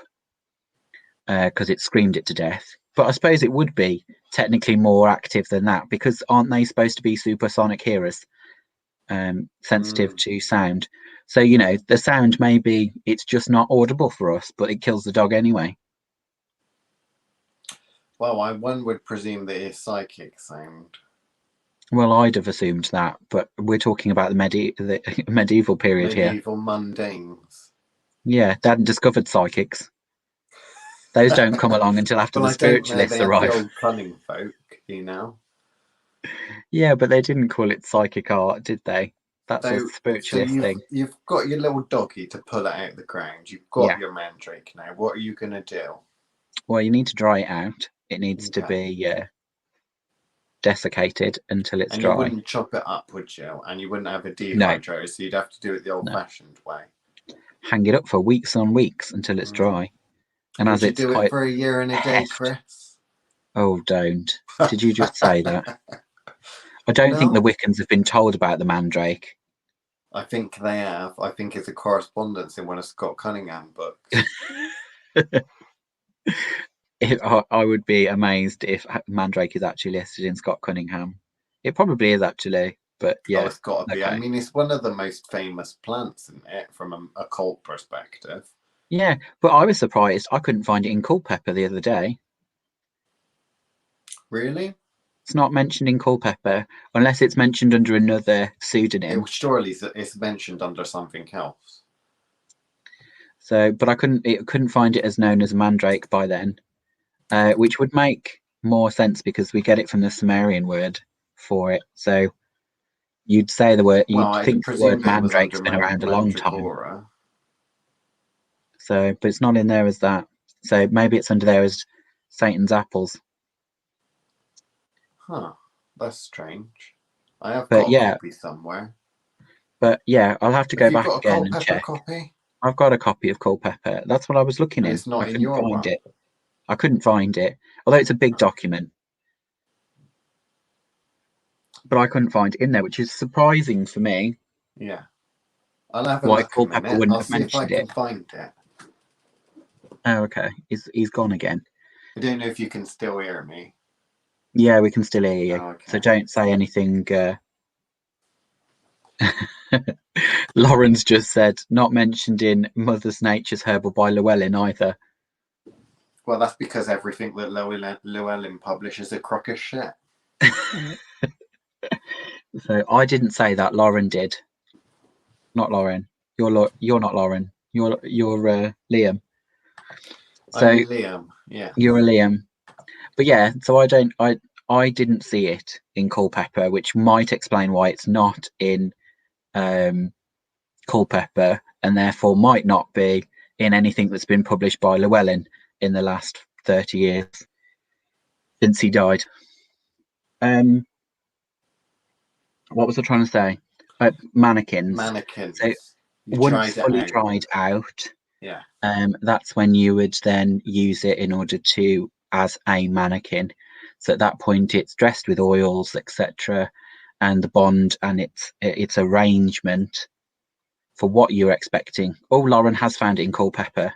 because it screamed it to death. But I suppose it would be technically more active than that, because aren't they supposed to be supersonic hearers, sensitive to sound? So the sound, maybe it's just not audible for us, but it kills the dog anyway. Well, one would presume that it's psychic sound. Well, I'd have assumed that, but we're talking about the medieval period here. Medieval mundanes. Yeah, they hadn't discovered psychics. Those don't come along until after the spiritualists arrive. The old cunning folk, Yeah, but they didn't call it psychic art, did they? That's a spiritualist thing. You've got your little doggy to pull it out of the ground. You've got your mandrake now. What are you going to do? Well, you need to dry it out. It needs to be desiccated until it's dry. And you wouldn't chop it up, would you? And you wouldn't have a dehydrator, so you'd have to do it the old-fashioned way. Hang it up for weeks on weeks until it's dry. And would you do it for a year and a day, Chris? Oh, don't. Did you just say that? I don't think the Wiccans have been told about the Mandrake. I think they have. I think it's a correspondence in one of Scott Cunningham books. I would be amazed if Mandrake is actually listed in Scott Cunningham. It probably is actually, but yeah. Oh, it's got to be. I mean, it's one of the most famous plants, isn't it, from an occult perspective? Yeah, but I was surprised I couldn't find it in Culpeper the other day. Really? It's not mentioned in Culpeper unless it's mentioned under another pseudonym. Surely it's mentioned under something else. So, but I couldn't find it as known as Mandrake by then, which would make more sense because we get it from the Sumerian word for it. So you'd say the word. You'd think the word Mandrake's been around a long time. So, but it's not in there as that. So maybe it's under there as Satan's apples. Huh. That's strange. I have got a copy somewhere. But yeah, I'll have to go back again and check. Copy? I've got a copy of Culpeper. That's what I was looking in. It's not in your one. I couldn't find it, although it's a big document. But I couldn't find it in there, which is surprising for me. Yeah. I'll have a look Culpeper wouldn't have mentioned it. I'll see if I can find it. Oh, okay. He's gone again. I don't know if you can still hear me. Yeah, we can still hear you. Oh, okay. So don't say anything. Lauren's just said, not mentioned in Mother's Nature's Herbal by Llewellyn either. Well, that's because everything that Llewellyn publishes is a crock of shit. So I didn't say that. Lauren did. Not Lauren. You're not Lauren. You're Liam. So I'm Liam. Yeah. You're a Liam. But yeah, so I didn't see it in Culpeper, which might explain why it's not in Culpeper, and therefore might not be in anything that's been published by Llewellyn in the last 30 years since he died. What was I trying to say? Manakins. So once fully dried out, yeah. That's when you would then use it in order to as a manakin. So at that point, it's dressed with oils, etc., and the bond and its arrangement for what you're expecting. Oh, Lauren has found it in Culpeper.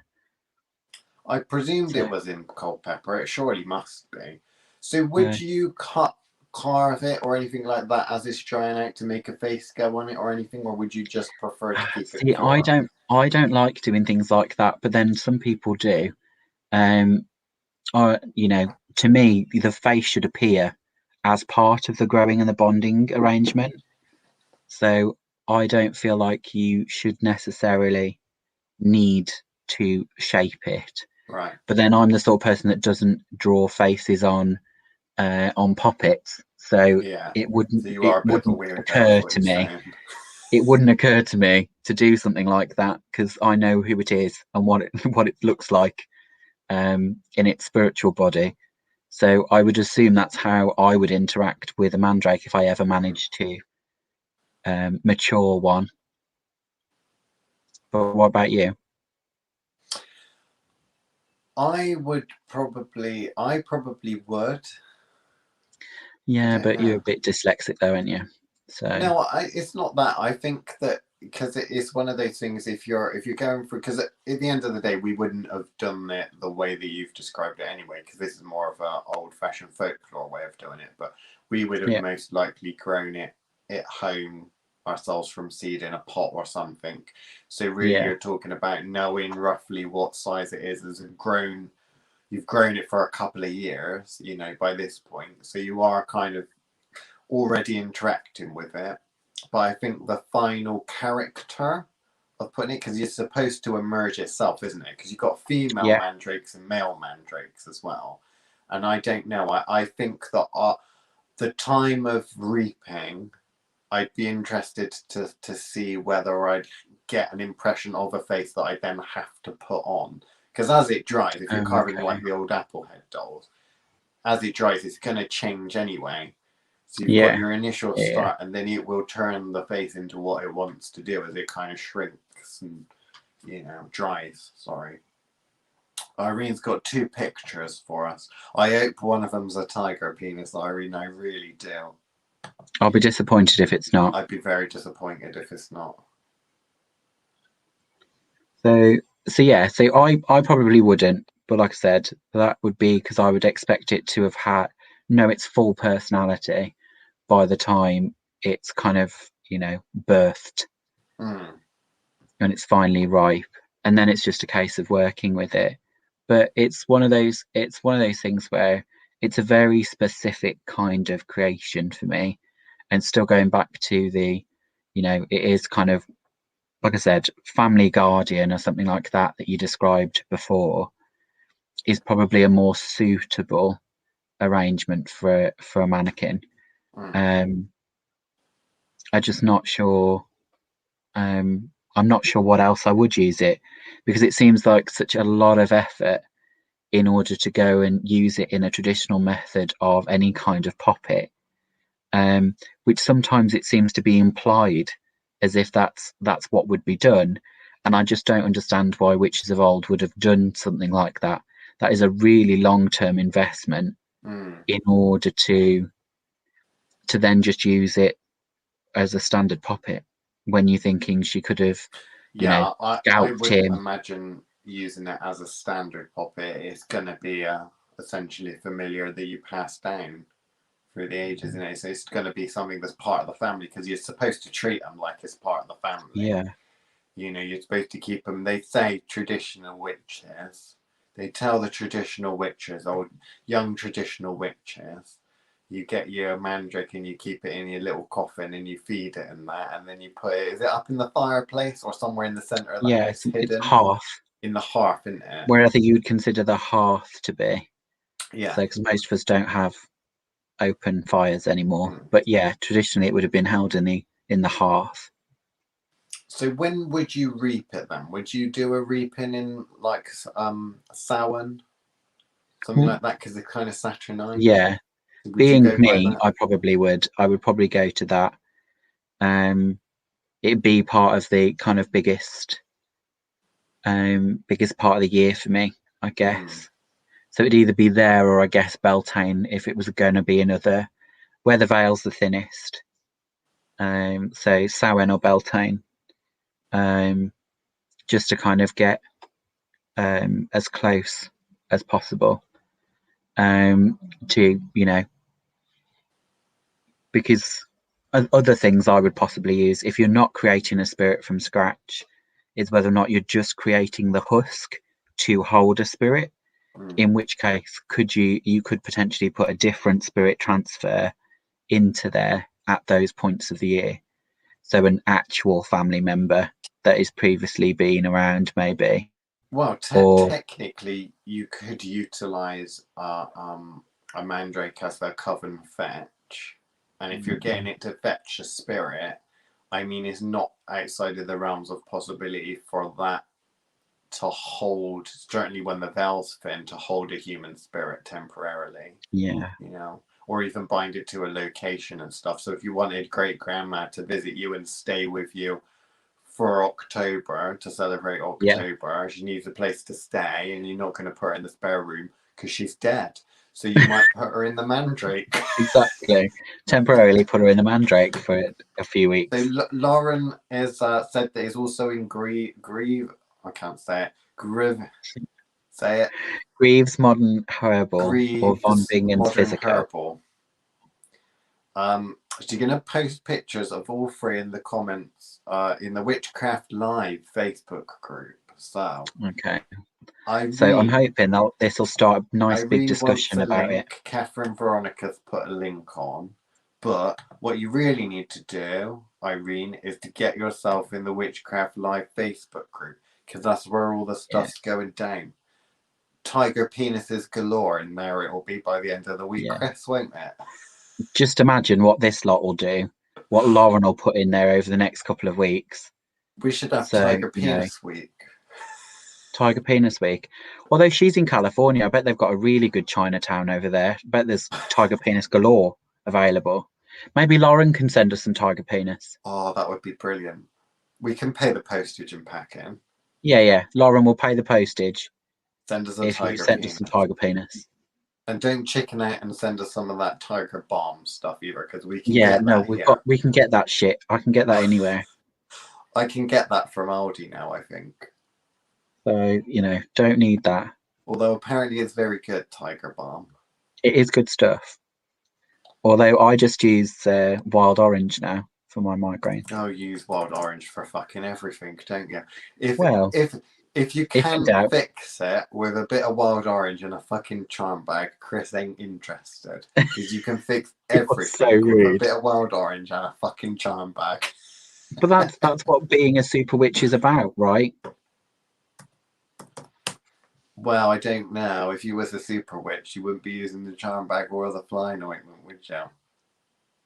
I presumed it was in Culpeper. It surely must be. So would you carve it or anything like that as it's drying out to make a face go on it or anything, or would you just prefer to keep it pure? I don't like doing things like that, but then some people do. To me, the face should appear as part of the growing and the bonding arrangement. So I don't feel like you should necessarily need to shape it. Right. But then I'm the sort of person that doesn't draw faces on puppets, so Yeah. it wouldn't So you are a bit of a weirdo, is occur what to you're me. saying. It wouldn't occur to me to do something like that, because I know who it is and what it what it looks like in its spiritual body. So I would assume that's how I would interact with a mandrake if I ever managed to mature one. But what about you? I probably would. Yeah, but you're Know. a bit dyslexic though, aren't you? So No, it's not that. I think that because it's one of those things. If you're going for, because at the end of the day, we wouldn't have done it the way that you've described it anyway. Because this is more of a old-fashioned folklore way of doing it. But we would have yeah, most likely grown it at home ourselves from seed in a pot or something. So really, yeah, you're talking about knowing roughly what size it is as grown. You've grown it for a couple of years, by this point. So you are kind of already interacting with it. But I think the final character of putting it, because you're supposed to emerge itself, isn't it? Because you've got female yeah. mandrakes and male mandrakes as well. And I don't know. I think that the time of reaping, I'd be interested to see whether I'd get an impression of a face that I then have to put on. Because as it dries, if you're carving Okay. like the old Applehead dolls, as it dries, it's going to change anyway. So you've got Yeah, your initial yeah. start, and then it will turn the face into what it wants to do as it kind of shrinks and dries. Sorry. Irene's got two pictures for us. I hope one of them's a tiger penis, Irene. I really do. I'll be disappointed if it's not. I'd be very disappointed if it's not. So yeah, so I probably wouldn't, but like I said, that would be because I would expect it to have had know its full personality by the time it's kind of, birthed Mm. and it's finally ripe. And then it's just a case of working with it. But it's one of those things where it's a very specific kind of creation for me. And still going back to it is kind of, like I said, family guardian or something like that you described before is probably a more suitable arrangement for a mannequin. Mm. Um, I'm just not sure. I'm not sure what else I would use it, because it seems like such a lot of effort in order to go and use it in a traditional method of any kind of poppet, which sometimes it seems to be implied as if that's what would be done. And I just don't understand why witches of old would have done something like that. That is a really long-term investment Mm. in order to then just use it as a standard poppet, when you're thinking she could have, Yeah, I scalped wouldn't him. imagine using it as a standard puppet. It's going to be essentially familiar that you pass down through the ages, so it's going to be something that's part of the family, because you're supposed to treat them like it's part of the family. Yeah, You're supposed to keep them. They say traditional witches. They tell the traditional witches, or young traditional witches, you get your mandrake and you keep it in your little coffin and you feed it and that, and then you put it. Is it up in the fireplace or somewhere in the center of the yeah. house, It's hidden hearth, in the hearth, isn't it? where I think you would consider the hearth to be. Yeah. So, because most of us don't have open fires anymore, Mm. but yeah, traditionally it would have been held in the hearth. So when would you reap it then? Would you do a reaping in like Samhain, something Well, like that? Because it's kind of Saturnine. yeah, Would you being go by me, that? I would probably go to that. Um, it'd be part of the kind of biggest part of the year for me, I Mm. guess. So it'd either be there, or I guess Beltane if it was going to be another, where the veil's the thinnest. So Samhain or Beltane, um, just to kind of get as close as possible, to because other things I would possibly use if you're not creating a spirit from scratch is whether or not you're just creating the husk to hold a spirit, Mm. in which case you could potentially put a different spirit transfer into there at those points of the year, so an actual family member that is previously been around, maybe. Well, Or technically, you could utilize a Mandrake as their coven fetch, and if you're getting it to fetch a spirit, I mean, it's not outside of the realms of possibility for that to hold, certainly when the veil's thin, to hold a human spirit temporarily. yeah, You know, or even bind it to a location and stuff. So if you wanted great grandma to visit you and stay with you for October, to celebrate yeah, October, she needs a place to stay, and you're not going to put her in the spare room because she's dead. So you might put her in the Mandrake. exactly. Temporarily put her in the Mandrake for a few So weeks. Lauren is said that he's also in Grieve. I can't say it. Grieve. Say it. Greaves Modern Herbal or Von Greaves Bingen's Modern Physical. Herbal. She's going to post pictures of all three in the comments in the Witchcraft Live Facebook group. So Okay. I So I'm read hoping that this will start a nice big Irene wants discussion a about it. link. Catherine Veronica's put a link on. But what you really need to do, Irene, is to get yourself in the Witchcraft Live Facebook group, because that's where all the stuff's going down. Tiger penises galore in there it will be by the end of the week, Yeah. Chris, won't it? Just imagine what this lot will do, what Lauren will put in there over the next couple of weeks. We should have So, Tiger Penis Week. Tiger Penis Week. Although she's in California, I bet they've got a really good Chinatown over there. I bet there's tiger penis galore available. Maybe Lauren can send us some tiger penis. Oh, that would be brilliant. We can pay the postage and pack in. Yeah. Lauren will pay the postage Send us a if you tiger send penis. us some tiger penis. And don't chicken out and send us some of that tiger bomb stuff either, because we can Yeah, get no, that here. we can get that shit. I can get that anywhere. I can get that from Aldi now, I think. So, don't need that. Although apparently it's very good, tiger bomb. It is good stuff. Although I just use wild orange now for my migraine. Oh, you use wild orange for fucking everything, don't you? Well, If you if in can't doubt, fix it with a bit of wild orange and a fucking charm bag, Chris ain't interested. Because you can fix you're so everything with a rude. bit of wild orange and a fucking charm bag. But that's what being a super witch is about, right? Well, I don't know. If you was a super witch, you wouldn't be using the charm bag or the flying ointment, would you?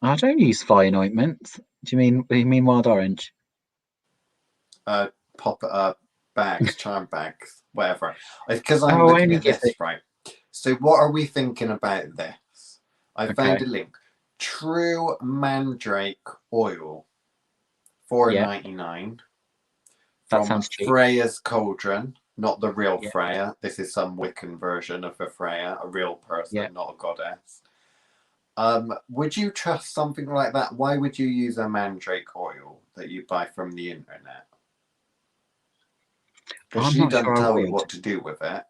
I don't use flying ointments. Do you mean wild orange? Pop bags, charm bags, whatever. Because I'm Oh, I looking only at give this, it. right? So what are we thinking about this? I found Okay. a link. True Mandrake oil, Yeah, $4.99 that from sounds cheap. Freya's Cauldron. Not the real Yeah, Freya. This is some Wiccan version of a Freya, a real yeah. person, not a goddess. Would you trust something like that? Why would you use a Mandrake oil that you buy from the internet? Because I'm she not doesn't sure I tell you would. what to do with it.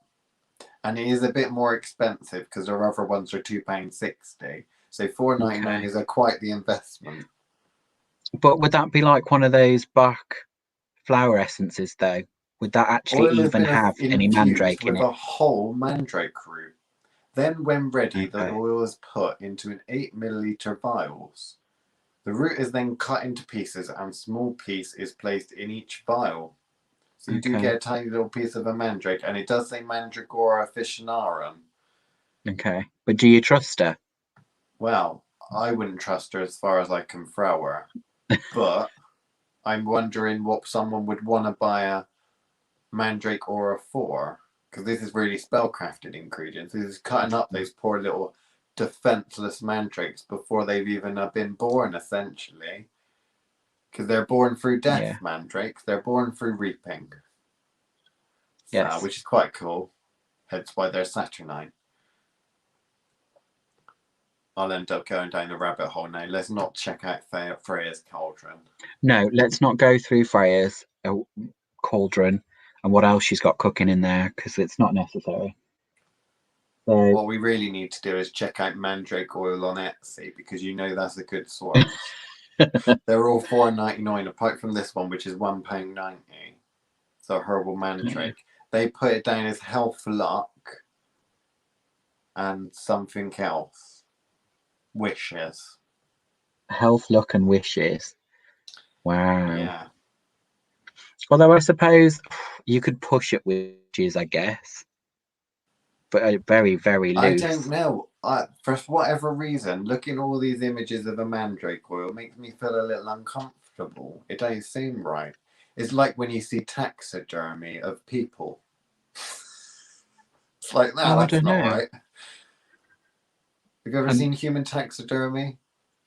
And it is a bit more expensive because their other ones are £2.60. So $4.99 Okay. is quite the investment. But would that be like one of those Bach flower essences, though? Would that actually Oil has even been have any infused mandrake in with it? a whole mandrake root. Then, when ready, the Okay. oil is put into an 8 milliliter vials. The root is then cut into pieces, and a small piece is placed in each vial. So you do Okay. get a tiny little piece of a mandrake, and it does say Mandragora officinarum. Okay. But do you trust her? Well, I wouldn't trust her as far as I can throw her, but I'm wondering what someone would want to buy a Mandrake Aura for, because this is really spellcrafted ingredients. This is cutting up those poor little defenseless mandrakes before they've even been born, essentially. Because they're born through death, Yeah. mandrakes. They're born through reaping. Yes. Which is quite cool. Hence why they're Saturnine. I'll end up going down the rabbit hole now. Let's not check out Freya's Cauldron. No, let's not go through Freya's cauldron and what else she's got cooking in there because it's not necessary. So, What we really need to do is check out Mandrake oil on Etsy because you know that's a good source. They're all $4.99 apart from this one, which is £1.90. So herbal mandrake. They put it down as health luck and something else. Wishes. health, luck, and wishes. Wow. Yeah. Although I suppose you could push it with witches, I guess, but very, very I loose. don't know. For whatever reason, looking at all these images of a mandrake oil makes me feel a little uncomfortable. It don't seem right. It's like when you see taxidermy of people. It's like, no, Oh, I that's don't not know. right. Have you ever seen human taxidermy?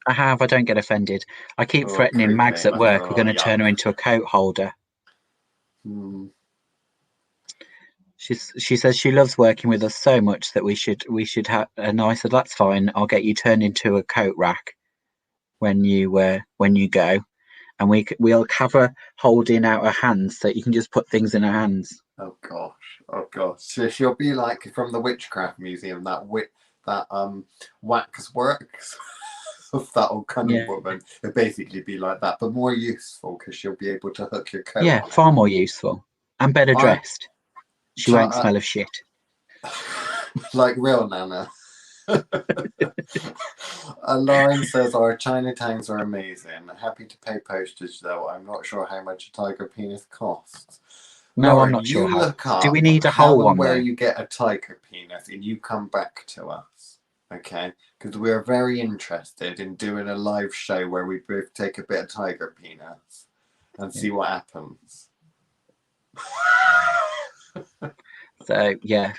I have. I don't get offended. I keep threatening Mags creepy. at work. We're going to Yuck. turn her into a coat holder. She says she loves working with us so much that we should have. And I said that's fine. I'll get you turned into a coat rack when you go, and we'll have her holding out her hands so you can just put things in her hands. Oh gosh. So she'll be like from the Witchcraft Museum, that waxworks of that old cunning woman. It'll basically be like that, but more useful because she'll be able to hook your coat. Yeah, on far more useful and better dressed. She won't smell of shit. Like real Nana. Lauren says our Chinatowns are amazing. Happy to pay postage though. I'm not sure how much a tiger penis costs. No, Lauren, I'm not sure. You look up. Do we need a how whole and one where though? you get a tiger penis, and you come back to us, okay? Because we're very interested in doing a live show where we both take a bit of tiger penis and see what happens. So yeah,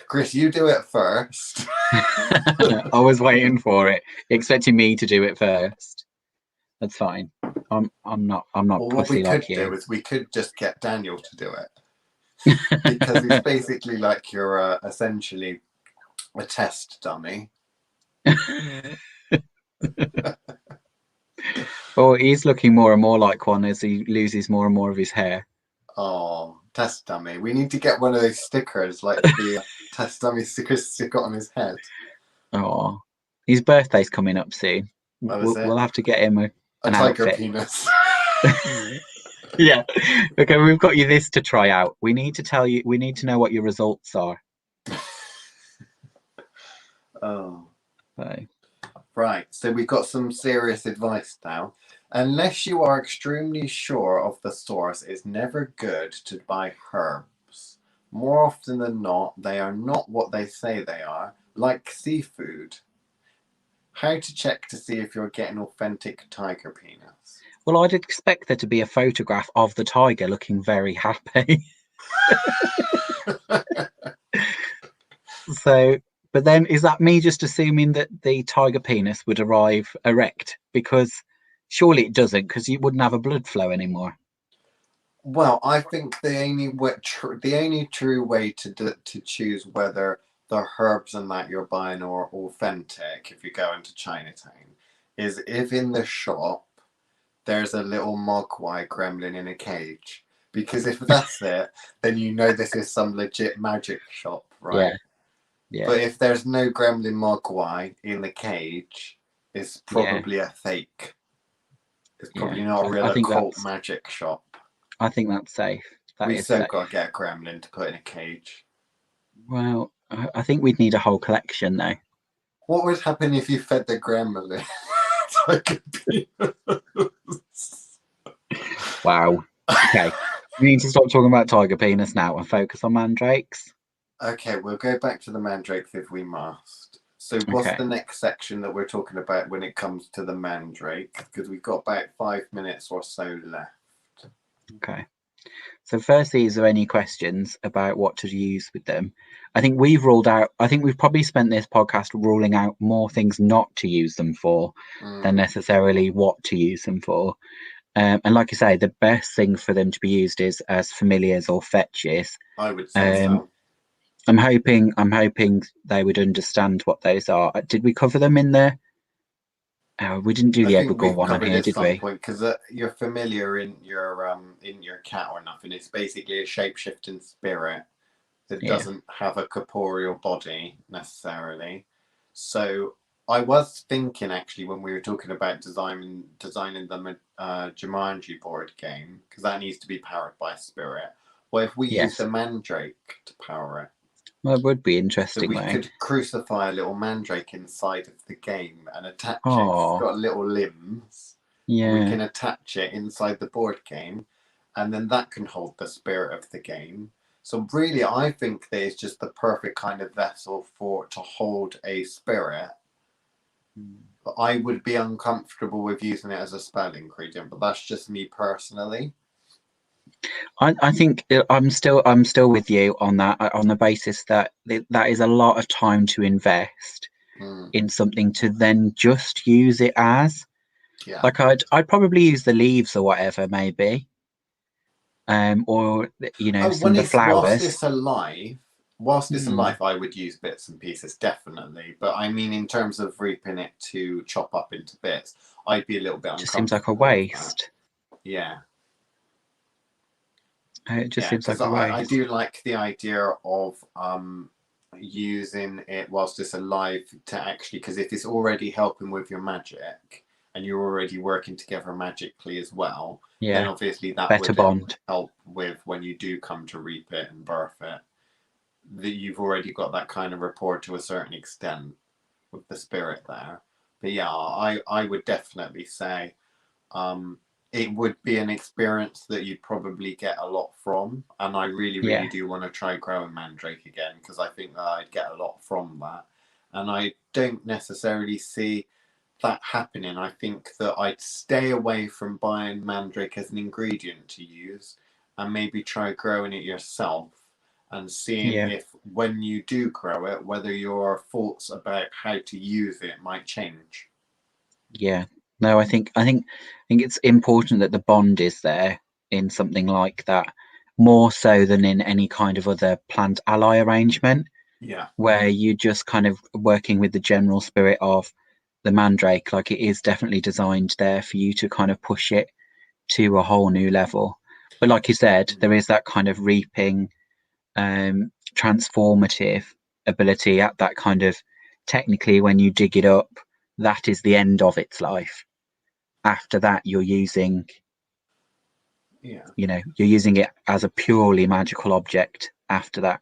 Chris, you do it first. I was waiting for it, expecting me to do it first. That's fine. I'm not Well, what we pussy like could you. do is we could just get Daniel to do it because he's basically like you're essentially a test dummy. Well, he's looking more and more like one as he loses more and more of his hair. Oh, test dummy. We need to get one of those stickers, like the test dummy stickers stick on his head. Oh, his birthday's coming up soon. We'll have to get him an tiger outfit. Penis. Yeah. Okay, we've got you this to try out. We need to tell you. We need to know what your results are. Oh. So. Right. So we've got some serious advice now. Unless you are extremely sure of the source, it's never good to buy herbs. More often than not, they are not what they say they are, like seafood. How to check to see if you're getting authentic tiger penis? Well, I'd expect there to be a photograph of the tiger looking very happy. So, but then is that me just assuming that the tiger penis would arrive erect? Because surely it doesn't, because you wouldn't have a blood flow anymore. Well, I think the only true way to choose whether the herbs and that you're buying are authentic, if you go into Chinatown, is if in the shop there's a little mogwai gremlin in a cage. Because if that's it, then you know this is some legit magic shop, right? Yeah. But if there's no gremlin mogwai in the cage, it's probably a fake. It's probably not a real occult magic shop. I think that's safe. We've got to get a gremlin to put in a cage. Well, I think we'd need a whole collection though. What would happen if you fed the gremlin? Wow. Okay. We need to stop talking about tiger penis now and focus on mandrakes. Okay, we'll go back to the mandrakes if we must. So what's the next section that we're talking about when it comes to the mandrake? Because we've got about 5 minutes or so left. Okay. So firstly, is there any questions about what to use with them? I think we've probably spent this podcast ruling out more things not to use them for than necessarily what to use them for. And like I say, the best thing for them to be used is as familiars or fetches. I would say so. I'm hoping they would understand what those are. Did we cover them in the? We didn't do the Egregore one on here, did we? Because you're familiar in your cat or nothing. It's basically a shape-shifting spirit that doesn't have a corporeal body necessarily. So I was thinking actually when we were talking about designing the Jumanji board game, because that needs to be powered by a spirit. Well, if we use the Mandrake to power it. Well, it would be interesting. So we could crucify a little mandrake inside of the game and attach it. It's got little limbs. Yeah. We can attach it inside the board game, and then that can hold the spirit of the game. So really, I think that it's just the perfect kind of vessel to hold a spirit. But I would be uncomfortable with using it as a spell ingredient, but that's just me personally. I think I'm still with you on that, on the basis that that is a lot of time to invest in something to then just use it as. Yeah. Like I'd probably use the leaves or whatever, maybe. Or some of the flowers. Whilst it's alive, I would use bits and pieces, definitely. But I mean, in terms of reaping it to chop up into bits, I'd be a little bit Just seems like a uncomfortable with that. waste. Yeah. It just seems like because a waste. I do like the idea of using it whilst it's alive to actually, because if it's already helping with your magic and you're already working together magically as well, then obviously that better would bond. help with when you do come to reap it and birth it. That you've already got that kind of rapport to a certain extent with the spirit there. But yeah, I would definitely say it would be an experience that you'd probably get a lot from. And I really do want to try growing Mandrake again, because I think that I'd get a lot from that. And I don't necessarily see that happening. I think that I'd stay away from buying Mandrake as an ingredient to use and maybe try growing it yourself and seeing if when you do grow it, whether your thoughts about how to use it might change. Yeah. No, I think it's important that the bond is there in something like that, more so than in any kind of other plant ally arrangement. Yeah. Where you just kind of working with the general spirit of the Mandrake. Like, it is definitely designed there for you to kind of push it to a whole new level. But like you said, there is that kind of reaping, transformative ability at that kind of, technically, when you dig it up, that is the end of its life. After that, you're using you're using it as a purely magical object after that.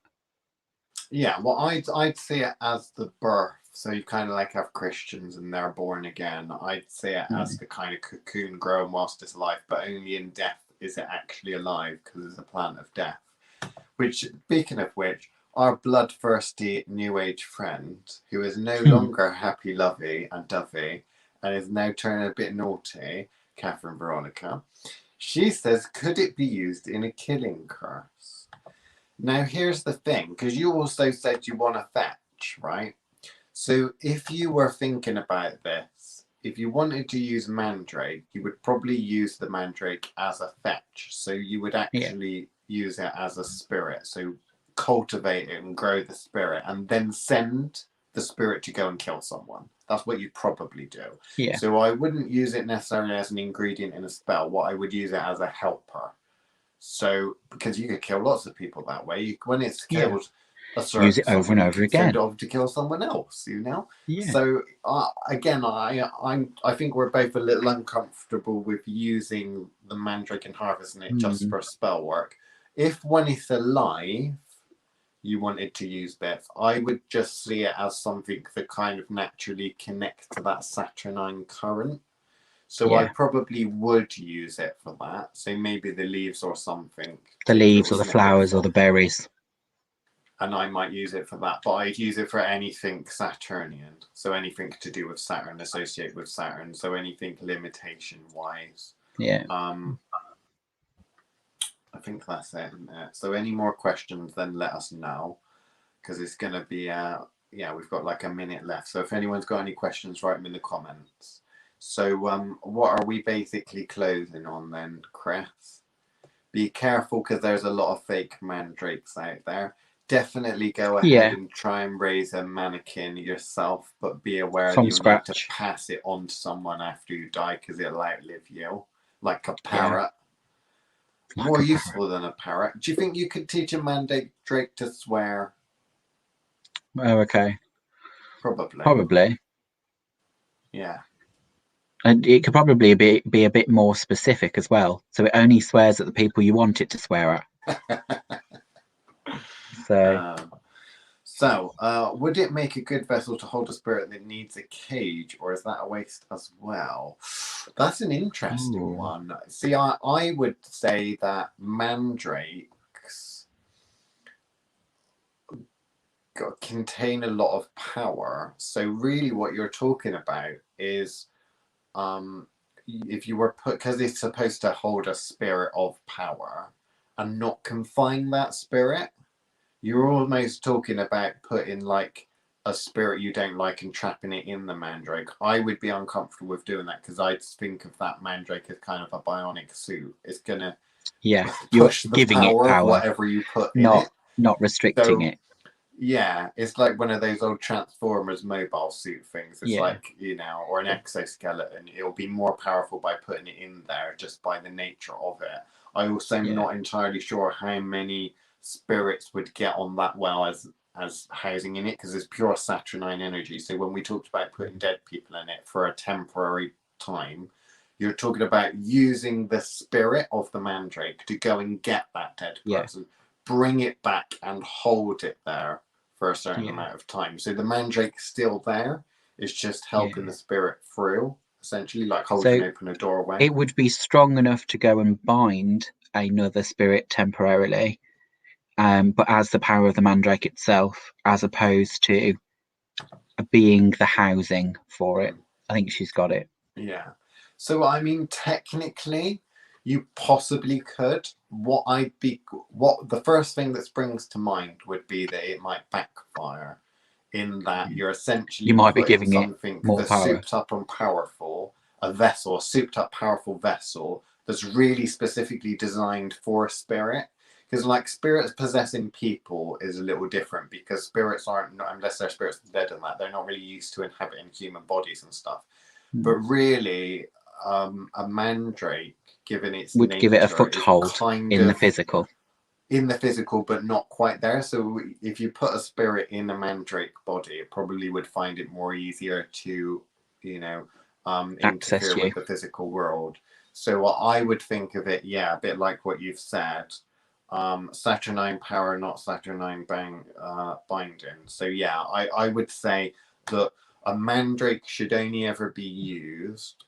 Yeah, well, I'd see it as the birth. So you kind of like have Christians and they're born again. I'd see it as the kind of cocoon growing whilst it's alive, but only in death is it actually alive, because it's a plant of death. Which, speaking of which, our bloodthirsty new age friend, who is no longer happy lovey and dovey and is now turning a bit naughty, Catherine Veronica, she says, could it be used in a killing curse? Now, here's the thing, because you also said you want to fetch, right? So if you were thinking about this, if you wanted to use Mandrake, you would probably use the Mandrake as a fetch. So you would actually use it as a spirit. So cultivate it and grow the spirit and then send the spirit to go and kill someone. That's what you probably do. Yeah. So I wouldn't use it necessarily as an ingredient in a spell. What I would use it as a helper. So, because you could kill lots of people that way. When it's killed a certain use it over and over again. Send it over to kill someone else, Yeah. So, again, I think we're both a little uncomfortable with using the Mandrake and harvesting it just for spell work. If when it's alive, you wanted to use bits, I would just see it as something that kind of naturally connects to that Saturnine current. So I probably would use it for that. So maybe the leaves or something. The leaves or the flowers or the berries. And I might use it for that. But I'd use it for anything Saturnian. So anything to do with Saturn, associated with Saturn. So anything limitation-wise. Yeah. I think that's it, isn't it? So any more questions, then let us know. Because it's going to be, we've got like a minute left. So if anyone's got any questions, write them in the comments. So what are we basically closing on then, Chris? Be careful, because there's a lot of fake mandrakes out there. Definitely go ahead and try and raise a manakin yourself, but be aware that you need to pass it on to someone after you die, because it'll outlive you, like a parrot. More useful than a parrot. Do you think you could teach a mandrake to swear? Oh, okay. Probably. Yeah. And it could probably be a bit more specific as well. So it only swears at the people you want it to swear at. So, would it make a good vessel to hold a spirit that needs a cage, or is that a waste as well? That's an interesting one. See, I would say that mandrakes contain a lot of power. So, really, what you're talking about is if you were put, because it's supposed to hold a spirit of power and not confine that spirit, you're almost talking about putting like a spirit you don't like and trapping it in the mandrake. I would be uncomfortable with doing that because I'd think of that mandrake as kind of a bionic suit. It's gonna you're push the giving it power of power, whatever you put in it. not restricting So it. yeah, it's like one of those old Transformers mobile suit things. It's like, or an exoskeleton. It'll be more powerful by putting it in there just by the nature of it. I also am not entirely sure how many spirits would get on that well as housing in it because it's pure Saturnine energy. So when we talked about putting dead people in it for a temporary time, you're talking about using the spirit of the mandrake to go and get that dead person, bring it back and hold it there for a certain amount of time. So the mandrake's still there. It's just helping the spirit through, essentially, like holding open a doorway. It would be strong enough to go and bind another spirit temporarily, but as the power of the mandrake itself, as opposed to being the housing for it. I think she's got it. Yeah. So I mean, technically, you possibly could. What the first thing that springs to mind would be that it might backfire, in that you're essentially might be putting giving something it more that's power. souped up and powerful, a souped up powerful vessel that's really specifically designed for a spirit. Because like spirits possessing people is a little different because spirits aren't, unless they're spirits dead and that, they're not really used to inhabiting human bodies and stuff. But really, a mandrake, given its would nature, give it a foothold in the physical, but not quite there. So if you put a spirit in a mandrake body, it probably would find it more easier to, interfere with the physical world. So I would think of it, a bit like what you've said. Saturnine power, not Saturnine binding. So I would say that a mandrake should only ever be used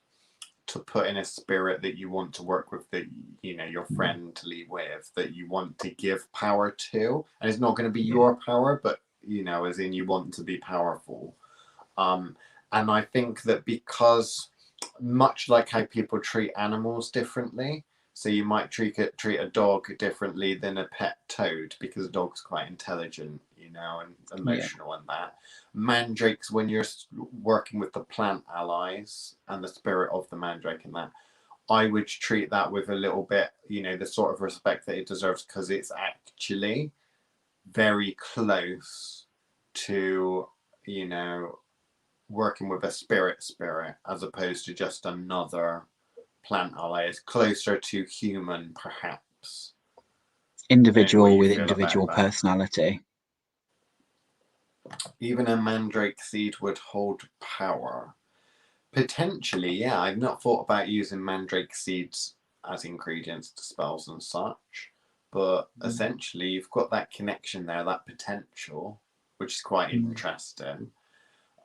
to put in a spirit that you want to work with, that you're friendly with, that you want to give power to, and it's not going to be your power, but as in you want to be powerful. And I think that because, much like how people treat animals differently, so you might treat a dog differently than a pet toad because a dog's quite intelligent, and emotional and that. Mandrakes, when you're working with the plant allies and the spirit of the mandrake and that, I would treat that with a little bit, the sort of respect that it deserves, because it's actually very close to, working with a spirit as opposed to just another plant ally. Is closer to human, perhaps. Individual with individual personality. Even a mandrake seed would hold power. Potentially, yeah. I've not thought about using mandrake seeds as ingredients to spells and such, but essentially you've got that connection there, that potential, which is quite interesting.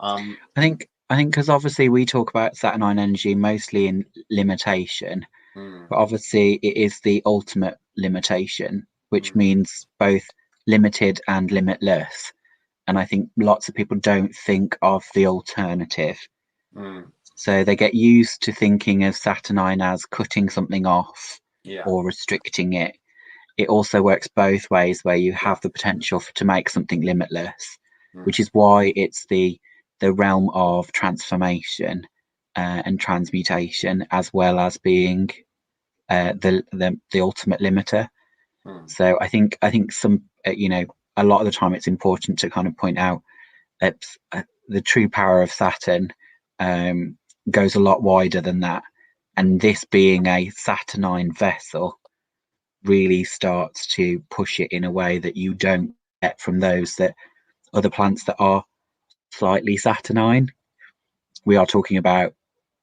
I think because obviously we talk about Saturnine energy mostly in limitation, but obviously it is the ultimate limitation, which means both limited and limitless. And I think lots of people don't think of the alternative. So they get used to thinking of Saturnine as cutting something off or restricting it. It also works both ways, where you have the potential to make something limitless, which is why it's the realm of transformation and transmutation, as well as being the ultimate limiter. So I think some a lot of the time it's important to kind of point out that the true power of Saturn goes a lot wider than that, and this being a Saturnine vessel really starts to push it in a way that you don't get from those that other planets that are slightly Saturnine. We are talking about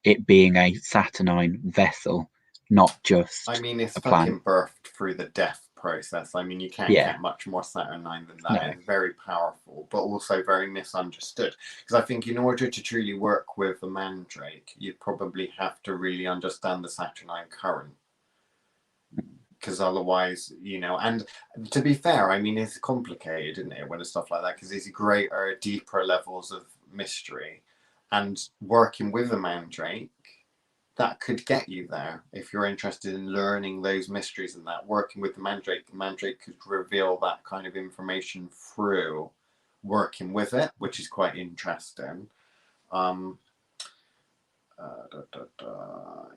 it being a Saturnine vessel, not just it's a plant. fucking birthed through the death process. I mean, you can't Yeah. get much more saturnine than that. No. It's very powerful, but also very misunderstood. Because I think in order to truly work with the Mandrake, you'd probably have to really understand the saturnine current. Because otherwise, you know, and to be fair, I mean, it's complicated, isn't it, when it's stuff like that? Because there's greater, deeper levels of mystery. And working with the Mandrake, that could get you there if you're interested in learning those mysteries and that. Working with the Mandrake could reveal that kind of information through working with it, which is quite interesting.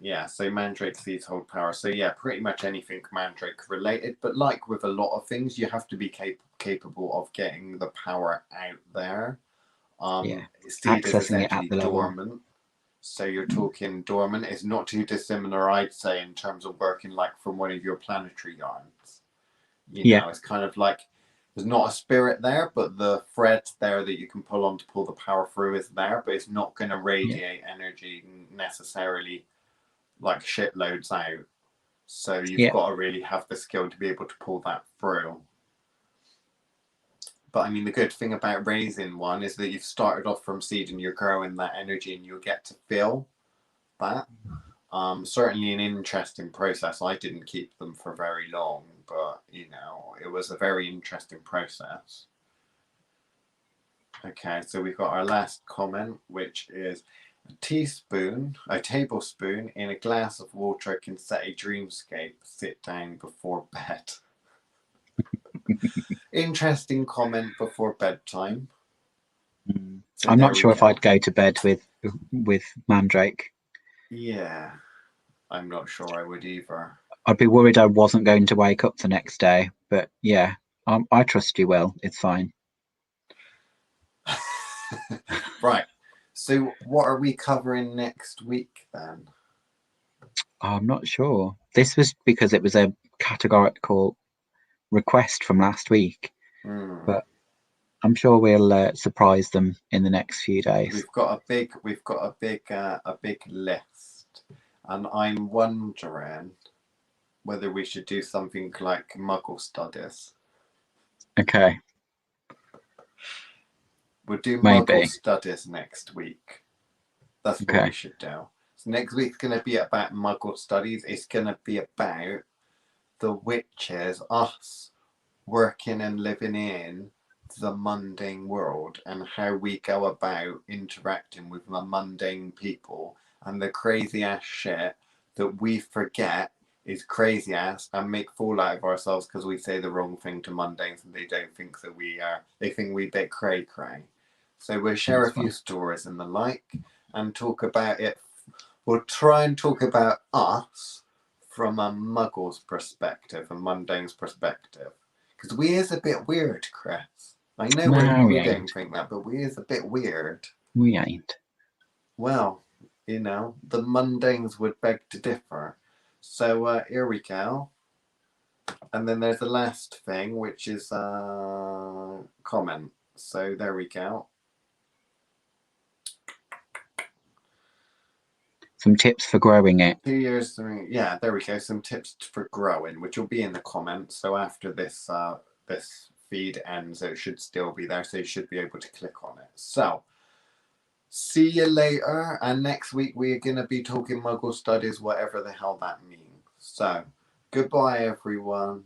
Yeah, so Mandrake seeds hold power. So yeah, pretty much anything Mandrake related. But like with a lot of things, you have to be capable of getting the power out there. Seed is Accessing it at essentially the level. dormant. So you're talking dormant. It's not too dissimilar, I'd say, in terms of working like from one of your planetary yarns. You know, it's kind of like there's not a spirit there, but the thread there that you can pull on to pull the power through is there, but it's not going to radiate energy necessarily like shitloads out. So you've got to really have the skill to be able to pull that through. But I mean, the good thing about raising one is that you've started off from seed and you're growing that energy and you'll get to feel that. Certainly an interesting process. I didn't keep them for very long, but you know, it was a very interesting process. Okay, so we've got our last comment, which is a tablespoon in a glass of water can set a dreamscape. Sit down before bed. Interesting comment before bedtime. So I'm not sure if I'd go to bed with Mandrake. Yeah, I'm not sure I would either. I'd be worried I wasn't going to wake up the next day, but yeah, I trust you will. It's fine. Right. So what are we covering next week then? I'm not sure. This was because it was a categorical request from last week, but I'm sure we'll surprise them in the next few days. We've got a big list, and I'm wondering whether we should do something like Muggle studies. Okay. We'll do Maybe. Muggle studies next week. That's what we should do. So next week's going to be about Muggle studies. It's going to be about the witches, us working and living in the mundane world and how we go about interacting with the mundane people and the crazy ass shit that we forget is crazy ass and make fool out of ourselves because we say the wrong thing to mundanes and they don't think that we are. They think we bit cray cray. So we'll share a few stories and the like and talk about it. We'll try and talk about us from a muggle's perspective, a mundane's perspective. Because we is a bit weird, Chris. I know we don't think that, but we is a bit weird. We ain't. Well, you know, the mundanes would beg to differ. So here we go. And then there's the last thing, which is comment. So there we go. Some tips for growing it. 2 years, yeah, there we go. Some tips for growing, which will be in the comments. So after this this feed ends, it should still be there. So you should be able to click on it. So see you later. And next week we're going to be talking Muggle studies, whatever the hell that means. So goodbye, everyone.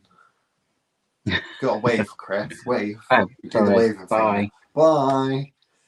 Got a wave, Chris. Wave. Oh, you do the waving Bye. thing. Bye.